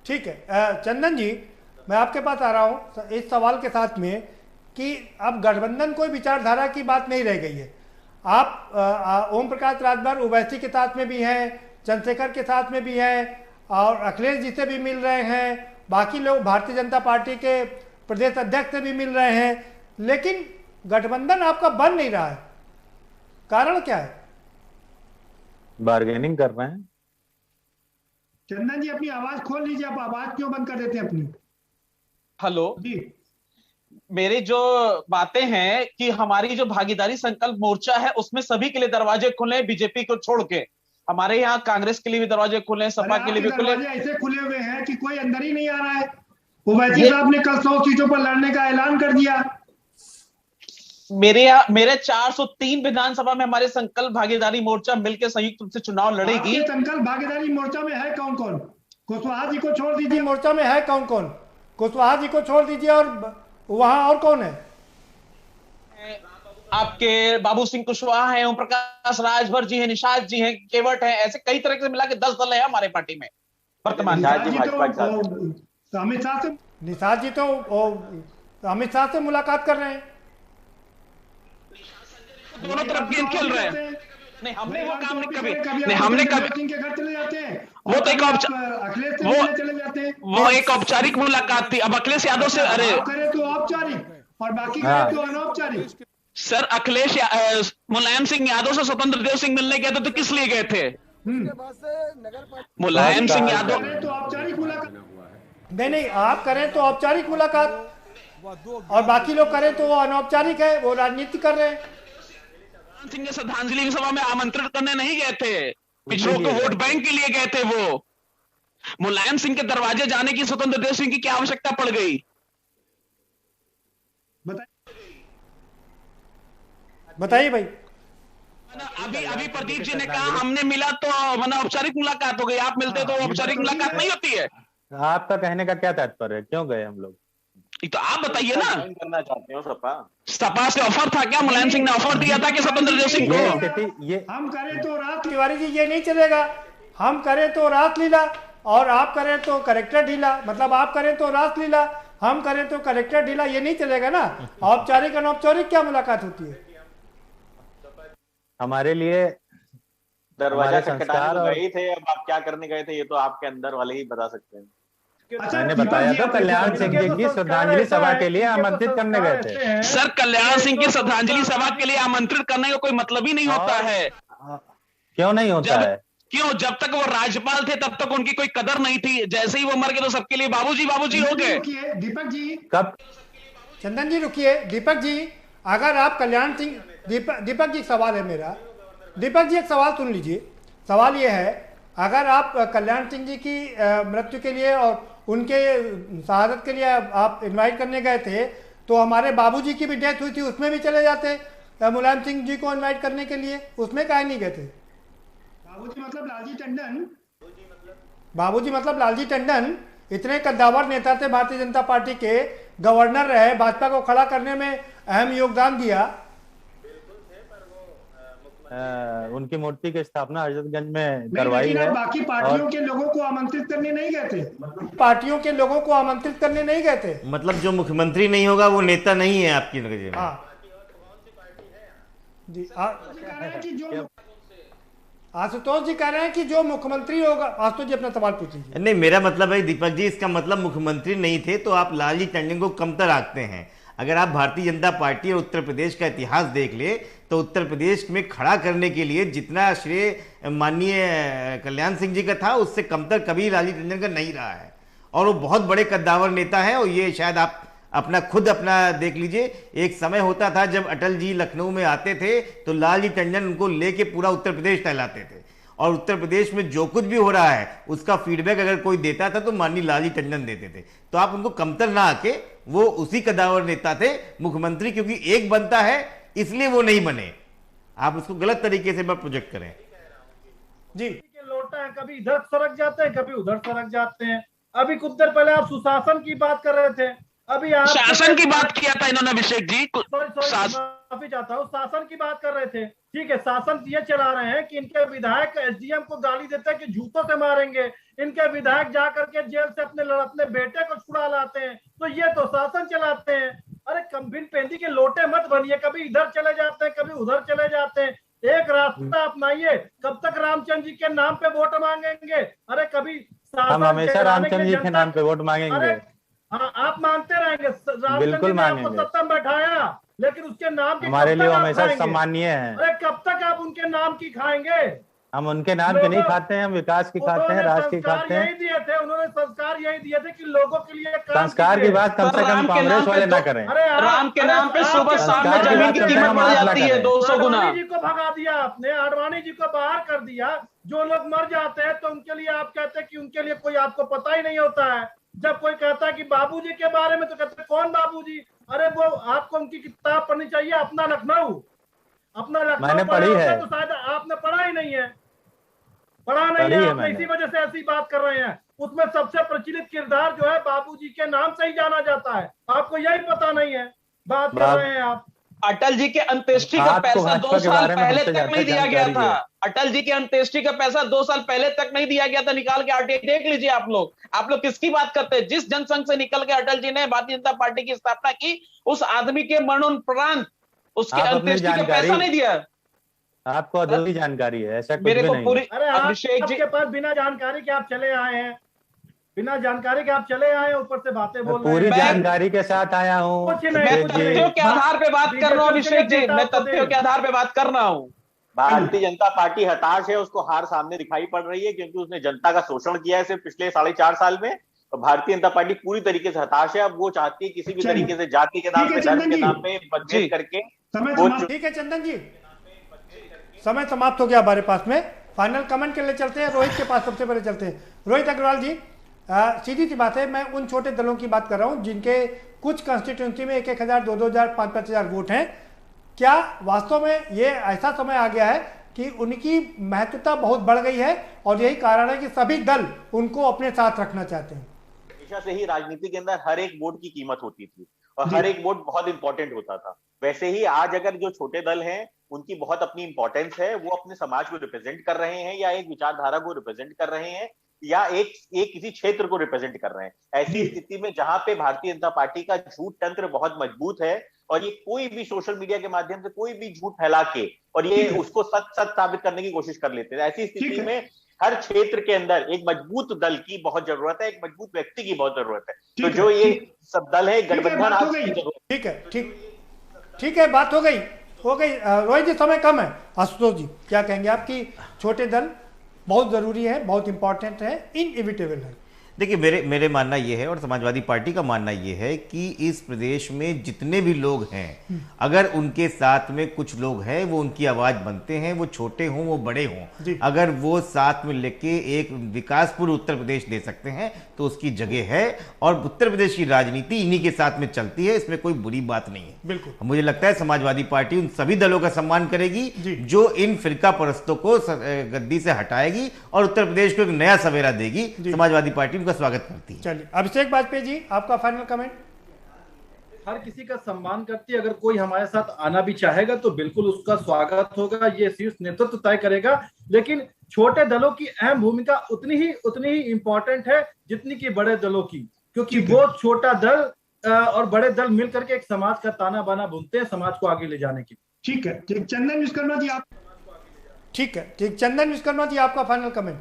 ठीक है चंदन जी, मैं आपके पास आ रहा हूं इस सवाल के साथ में कि अब गठबंधन कोई विचारधारा की बात नहीं रह गई है। आप ओम प्रकाश राजभर ओवैसी के साथ में भी हैं, चंद्रशेखर के साथ में भी हैं, और अखिलेश जी से भी मिल रहे हैं, बाकी लोग भारतीय जनता पार्टी के प्रदेश अध्यक्ष से भी मिल रहे हैं, लेकिन गठबंधन आपका बन नहीं रहा है, कारण क्या है? बार्गेनिंग कर रहे हैं। चंदन जी अपनी आवाज खोल लीजिए, आप आवाज क्यों बंद कर देते हैं अपनी? हेलो जी, मेरी जो बातें हैं कि हमारी जो भागीदारी संकल्प मोर्चा है उसमें सभी के लिए दरवाजे खुले, बीजेपी को छोड़ के हमारे यहाँ कांग्रेस के लिए भी दरवाजे खुले, सपा के लिए भी खुले। ऐसे खुले हुए हैं कि कोई अंदर ही नहीं आ रहा है। ओवैसी साहब ने कल 100 सीटों पर लड़ने का ऐलान कर दिया। मेरे 403 विधानसभा में हमारे संकल्प भागीदारी मोर्चा मिलकर संयुक्त रूप से चुनाव लड़ेगी। संकल्प भागीदारी मोर्चा में है कौन कौन? कुशवाहा जी को छोड़ दीजिए, मोर्चा में है कौन कौन? कुशवाहा जी को छोड़ दीजिए, और वहां और कौन है? आपके बाबू सिंह कुशवाहा हैं, ओम प्रकाश राजभर जी हैं, निषाद जी हैं, केवट हैं, ऐसे कई तरह से मिला के 10 दल है हमारे पार्टी में वर्तमान। निषाद जी तो अमित शाह से मुलाकात कर रहे हैं, दोनों तरफ गेम खेल रहे हैं। नहीं, हमने वो काम नहीं कभी, नहीं हमने कभी, के घर चले जाते हैं, वो तो एक चले जाते हैं, वो एक औपचारिक मुलाकात थी। अब अखिलेश यादव से, अरे करे तो औपचारिक और बाकी करे तो अनौपचारिक। सर अखिलेश मुलायम सिंह यादव से स्वतंत्र देव सिंह मिलने गए थे, तो किस लिए गए थे? मुलायम सिंह यादव तो औपचारिक मुलाकात नहीं, आप करें तो औपचारिक मुलाकात, और बाकी लोग करें तो वो अनौपचारिक है, वो राजनीति कर रहे हैं। सिंह श्रद्धांजलि सभा में आमंत्रित करने नहीं गए थे, पिछड़ों को वोट बैंक के लिए गए थे। वो मुलायम सिंह के दरवाजे जाने की स्वतंत्र देव सिंह की क्या आवश्यकता पड़ गई? बताइए भाई। अभी प्रदीप जी ने कहा हमने मिला तो औपचारिक मुलाकात हो गई, आप मिलते तो औपचारिक मुलाकात नहीं होती है। आपका कहने का क्या तात्पर्य है, क्यों गए हम लोग? तो आप बताइए ना। करना चाहते हो सपा से ऑफर था क्या? मुलायम सिंह ने ऑफर दिया था कि स्वतंत्र देव सिंह को? हम करें तो रात तिवारी जी ये नहीं चलेगा, हम करें तो रात लीला, और आप करें तो करेक्टर ढीला, मतलब आप करें तो रात लीला, हम करें तो करेक्टर ढीला, ये नहीं चलेगा ना। औपचारिक अनौपचारिक क्या मुलाकात होती है? हमारे लिए दरवाजा हमारे खटखटाने संस्कार तो और गए ही थे, अब आप क्या करने गए थे ये तो आपके अंदर वाले ही बता सकते हैं। मैंने बताया था कल्याण सिंह जी की श्रद्धांजलि सभा के लिए आमंत्रित करने गए थे। सर, कल्याण सिंह की श्रद्धांजलि सभा के लिए आमंत्रित करने का कोई मतलब ही नहीं होता है। क्यों नहीं होता है? क्यों? जब तक वो राज्यपाल थे तब तक उनकी कोई कदर नहीं थी, जैसे ही वो मर गए तो सबके लिए बाबूजी बाबूजी हो गए। दीपक जी, कब? चंदन जी रुकिए। दीपक जी, अगर आप कल्याण सिंह, दीपक जी एक सवाल है मेरा, दीपक जी एक सवाल सुन लीजिए। सवाल ये है, अगर आप कल्याण सिंह जी की मृत्यु के लिए और उनके शहादत के लिए आप इनवाइट करने गए थे, तो हमारे बाबूजी की भी डेथ हुई थी, उसमें भी चले जाते मुलायम सिंह जी को इनवाइट करने के लिए, उसमें काहे नहीं गए थे? बाबूजी मतलब लालजी टंडन। बाबूजी मतलब लालजी टंडन इतने कद्दावर नेता थे, भारतीय जनता पार्टी के गवर्नर रहे, भाजपा को खड़ा करने में अहम योगदान दिया। उनकी मूर्ति की स्थापना हजरतगंज में करवाई है। बाकी पार्टियों के लोगों को आमंत्रित करने नहीं गए थे? पार्टियों के लोगों को आमंत्रित करने नहीं गए थे? मतलब जो मुख्यमंत्री नहीं होगा वो नेता नहीं है आपकी नजर में? आशुतोष जी कह रहे हैं कि जो मुख्यमंत्री होगा। आशुतोष जी अपना सवाल पूछ लीजिए। नहीं, मेरा मतलब है दीपक जी, इसका मतलब मुख्यमंत्री नहीं थे तो आप लालजी टंडन को कमतर आंकते हैं। अगर आप भारतीय जनता पार्टी और उत्तर प्रदेश का इतिहास देख ले तो उत्तर प्रदेश में खड़ा करने के लिए जितना श्रेय माननीय कल्याण सिंह जी का था, उससे कमतर कभी लालजी टंडन का नहीं रहा है। और वो बहुत बड़े कद्दावर नेता है, और ये शायद आप खुद देख लीजिए। एक समय होता था जब अटल जी लखनऊ में आते थे तो लालजी टंडन उनको लेके पूरा उत्तर प्रदेश टहलाते थे, और उत्तर प्रदेश में जो कुछ भी हो रहा है उसका फीडबैक अगर कोई देता था तो माननीय लालजी टंडन देते थे। तो आप उनको कमतर ना आके, वो उसी कद्दावर नेता थे मुख्यमंत्री, क्योंकि एक बनता है इसलिए वो नहीं बने। आप उसको गलत तरीके से मत प्रोजेक्ट करें जी। लोटा है, कभी इधर सरक जाते हैं, कभी उधर सरक जाते हैं। अभी कुछ देर पहले आप सुशासन की बात कर रहे थे, अभी आप शासन की बात किया था इन्होंने, अभिषेक जी। माफी चाहता हूँ, शासन की बात कर रहे थे। ठीक है, शासन ये चला रहे हैं कि इनके विधायक एसडीएम को गाली देते हैं कि जूतों से मारेंगे, इनके विधायक जा करके जेल से अपने बेटे को छुड़ा लाते हैं, तो ये तो शासन चलाते हैं। अरे कम्बिन पेंदी के लोटे मत बनिए, कभी इधर चले जाते हैं, कभी उधर चले जाते हैं। एक रास्ता अपनाइए। कब तक रामचंद्र जी के नाम पे वोट मांगेंगे? अरे कभी हम हमेशा रामचंद्र जी के नाम पे वोट मांगेंगे। हाँ, आप मांगते रहेंगे। बिल्कुल मांगेंगे। आपको सत्ता में बैठाया, लेकिन उसके नाम की हमारे लिए हमेशा सम्मानीय है। अरे कब तक आप उनके नाम की खाएंगे? हम उनके नाम की नहीं खाते हैं, हम विकास की खाते हैं, राष्ट्र की खाते हैं। यही दिए थे उन्होंने, संस्कार यही दिए थे कि लोगों के लिए संस्कार की बात कम से कम कांग्रेस वाले ना करें। अरे राम के नाम पे सुबह शाम में जमीन की कीमत बढ़ जाती है 200 गुना। आडवाणी जी को भगा दिया आपने, आडवाणी जी को बाहर कर दिया। जो लोग मर जाते हैं तो उनके लिए आप कहते हैं कि उनके लिए कोई आपको पता ही नहीं होता है। जब कोई कहता है कि बाबूजी के बारे में तो कहते हैं कौन बाबूजी? अरे वो आपको उनकी किताब पढ़नी चाहिए, अपना लखनऊ। मैंने पढ़ी है तो शायद आपने पढ़ा ही नहीं है, पढ़ा नहीं है आपने, इसी वजह से ऐसी बात कर रहे हैं। उसमें सबसे प्रचलित किरदार जो है बाबूजी के नाम से ही जाना जाता है, आपको यही पता नहीं है। बात कर रहे हैं आप। अटल जी के अंत्येष्टि का पैसा 2 साल पहले तक नहीं दिया गया था। अटल जी के अंत्येष्टि का पैसा 2 साल पहले तक नहीं दिया गया था। निकाल के आरटीआई देख लीजिए आप लोग किसकी बात करते हैं? जिस जनसंघ से निकल के अटल जी ने भारतीय जनता पार्टी की स्थापना की, उस आदमी के मरणोपरांत उसके अंत्येष्टि का पैसा नहीं दिया। आपको अधूरी जानकारी है, ऐसा कुछ मेरे भी को नहीं। पूरी अभिषेक जी के पास बिना जानकारी के आप चले आए हैं, बिना जानकारी के आप चले आए, ऊपर से बातें बोल रहे हैं। पूरी जानकारी के साथ आया हूँ। मैं तथ्यों के आधार पे बात कर रहा हूँ अभिषेक जी, मैं तथ्यों के आधार पे बात कर रहा हूँ। भारतीय जनता पार्टी हताश है, उसको हार सामने दिखाई पड़ रही है क्योंकि उसने जनता का शोषण किया है सिर्फ पिछले 4.5 साल में। तो भारतीय जनता पार्टी पूरी तरीके से हताश है। अब वो चाहती है किसी भी तरीके से जाति के नाम पे, धर्म के नाम पे मतभेद करके। ठीक है चंदन जी, समय समाप्त हो गया हमारे पास में। फाइनल कमेंट के लिए चलते हैं, रोहित के पास सबसे पहले चलते हैं। रोहित अग्रवाल जी, सीधी सी बात है, मैं उन छोटे दलों की बात कर रहा हूं जिनके कुछ कंस्टिट्यूंसी में 1,000, 2,000, 5,000 वोट हैं। क्या वास्तव में ये ऐसा समय आ गया है कि उनकी महत्वता बहुत बढ़ गई है और यही कारण है कि सभी दल उनको अपने साथ रखना चाहते हैं? हमेशा से ही राजनीति के अंदर हर एक वोट की कीमत होती थी और हर एक वोट बहुत इंपॉर्टेंट होता था। वैसे ही आज अगर जो छोटे दल हैं उनकी बहुत अपनी इंपॉर्टेंस है, वो अपने समाज को रिप्रेजेंट कर रहे हैं या एक विचारधारा को रिप्रेजेंट कर रहे हैं या एक किसी क्षेत्र को रिप्रेजेंट कर रहे हैं। ऐसी स्थिति में जहां पे भारतीय जनता पार्टी का झूठ तंत्र बहुत मजबूत है, और ये कोई भी सोशल मीडिया के माध्यम से कोई भी झूठ फैला के और ये उसको सच साबित करने की कोशिश कर लेते हैं। ऐसी स्थिति में हर क्षेत्र के अंदर एक मजबूत दल की बहुत जरूरत है, एक मजबूत व्यक्ति की बहुत जरूरत है। तो जो ये सब दल है, गठबंधन आज की जरूरत है। ठीक है, बात हो गई। रोहित जी, समय कम है। आशुतोष जी, क्या कहेंगे? आपकी छोटे दल बहुत जरूरी है, बहुत इंपॉर्टेंट है, इनएविटेबल है। देखिए, मेरे मानना यह है और समाजवादी पार्टी का मानना यह है कि इस प्रदेश में जितने भी लोग हैं, अगर उनके साथ में कुछ लोग हैं, वो उनकी आवाज बनते हैं, वो छोटे हों वो बड़े हों, अगर वो साथ में लेके एक विकासपूर्ण उत्तर प्रदेश दे सकते हैं तो उसकी जगह है। और उत्तर प्रदेश की राजनीति इन्हीं के साथ में चलती है, इसमें कोई बुरी बात नहीं है। बिल्कुल, मुझे लगता है समाजवादी पार्टी उन सभी दलों का सम्मान करेगी जो इन फिरका परस्तों को गद्दी से हटाएगी और उत्तर प्रदेश को एक नया सवेरा देगी। समाजवादी पार्टी का स्वागत करती है। चलिए, अभिषेक वाजपेयी जी, आपका फाइनल कमेंट। हर किसी का सम्मान करती है, अगर कोई हमारे साथ आना भी चाहेगा तो बिल्कुल उसका स्वागत होगा, ये शीर्ष नेतृत्व तय करेगा। लेकिन छोटे दलों की अहम भूमिका उतनी ही इंपॉर्टेंट है जितनी कि बड़े दलों की, क्योंकि वो छोटा दल और बड़े दल मिलकर के एक समाज का ताना बाना बुनते हैं समाज को आगे ले जाने की। ठीक है, चंदन विश्वकर्मा जी, आप चंदन विश्वकर्मा जी, आपका फाइनल कमेंट।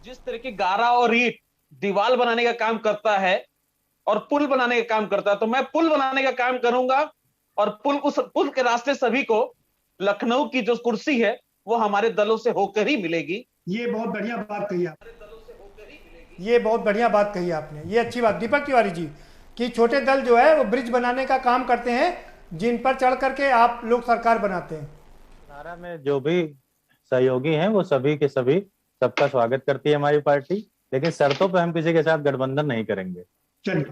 जिस तरह की गारा और ईंट दीवार बनाने का काम करता है और पुल बनाने का काम करता है, तो मैं पुल बनाने का काम करूंगा और उस पुल के रास्ते सभी को लखनऊ की जो कुर्सी है वो हमारे दलों से होकर ही मिलेगी। ये बहुत बढ़िया बात कही आपने, ये अच्छी बात। दीपक तिवारी जी, कि छोटे दल जो है वो ब्रिज बनाने का काम करते हैं जिन पर चढ़ करके आप लोग सरकार बनाते हैं। नारा में जो भी सहयोगी हैं वो सभी के सभी सबका स्वागत करती है हमारी पार्टी, लेकिन शर्तों पर हम किसी के साथ गठबंधन नहीं करेंगे। चलिए,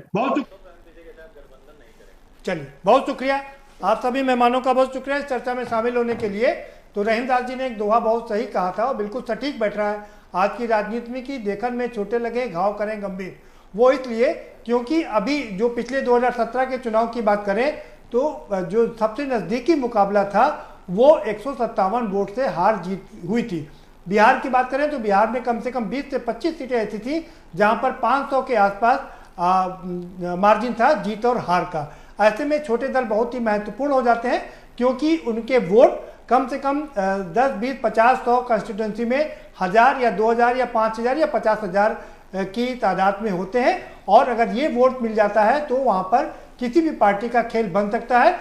बहुत शुक्रिया आप सभी मेहमानों का, बहुत शुक्रिया इस चर्चा में शामिल होने के लिए। तो रहीम दास जी ने एक दोहा बहुत सही कहा था और बिल्कुल सटीक बैठ रहा है आज की राजनीति में कि देखन में छोटे लगे घाव करें गंभीर। वो इसलिए क्योंकि अभी जो पिछले 2017 के चुनाव की बात करें तो जो सबसे नज़दीकी मुकाबला था वो 157 वोट से हार जीत हुई थी। बिहार की बात करें तो बिहार में कम से कम 20 से 25 सीटें ऐसी थी जहां पर 500 के आसपास मार्जिन था जीत और हार का। ऐसे में छोटे दल बहुत ही महत्वपूर्ण हो जाते हैं क्योंकि उनके वोट कम से कम 10, 20, 50, 100 कंस्टिट्यूंसी में 1000 या 2000 या 5000 या 50,000 की तादाद में होते हैं। और अगर ये वोट मिल जाता है तो वहां पर किसी भी पार्टी का खेल बन सकता है।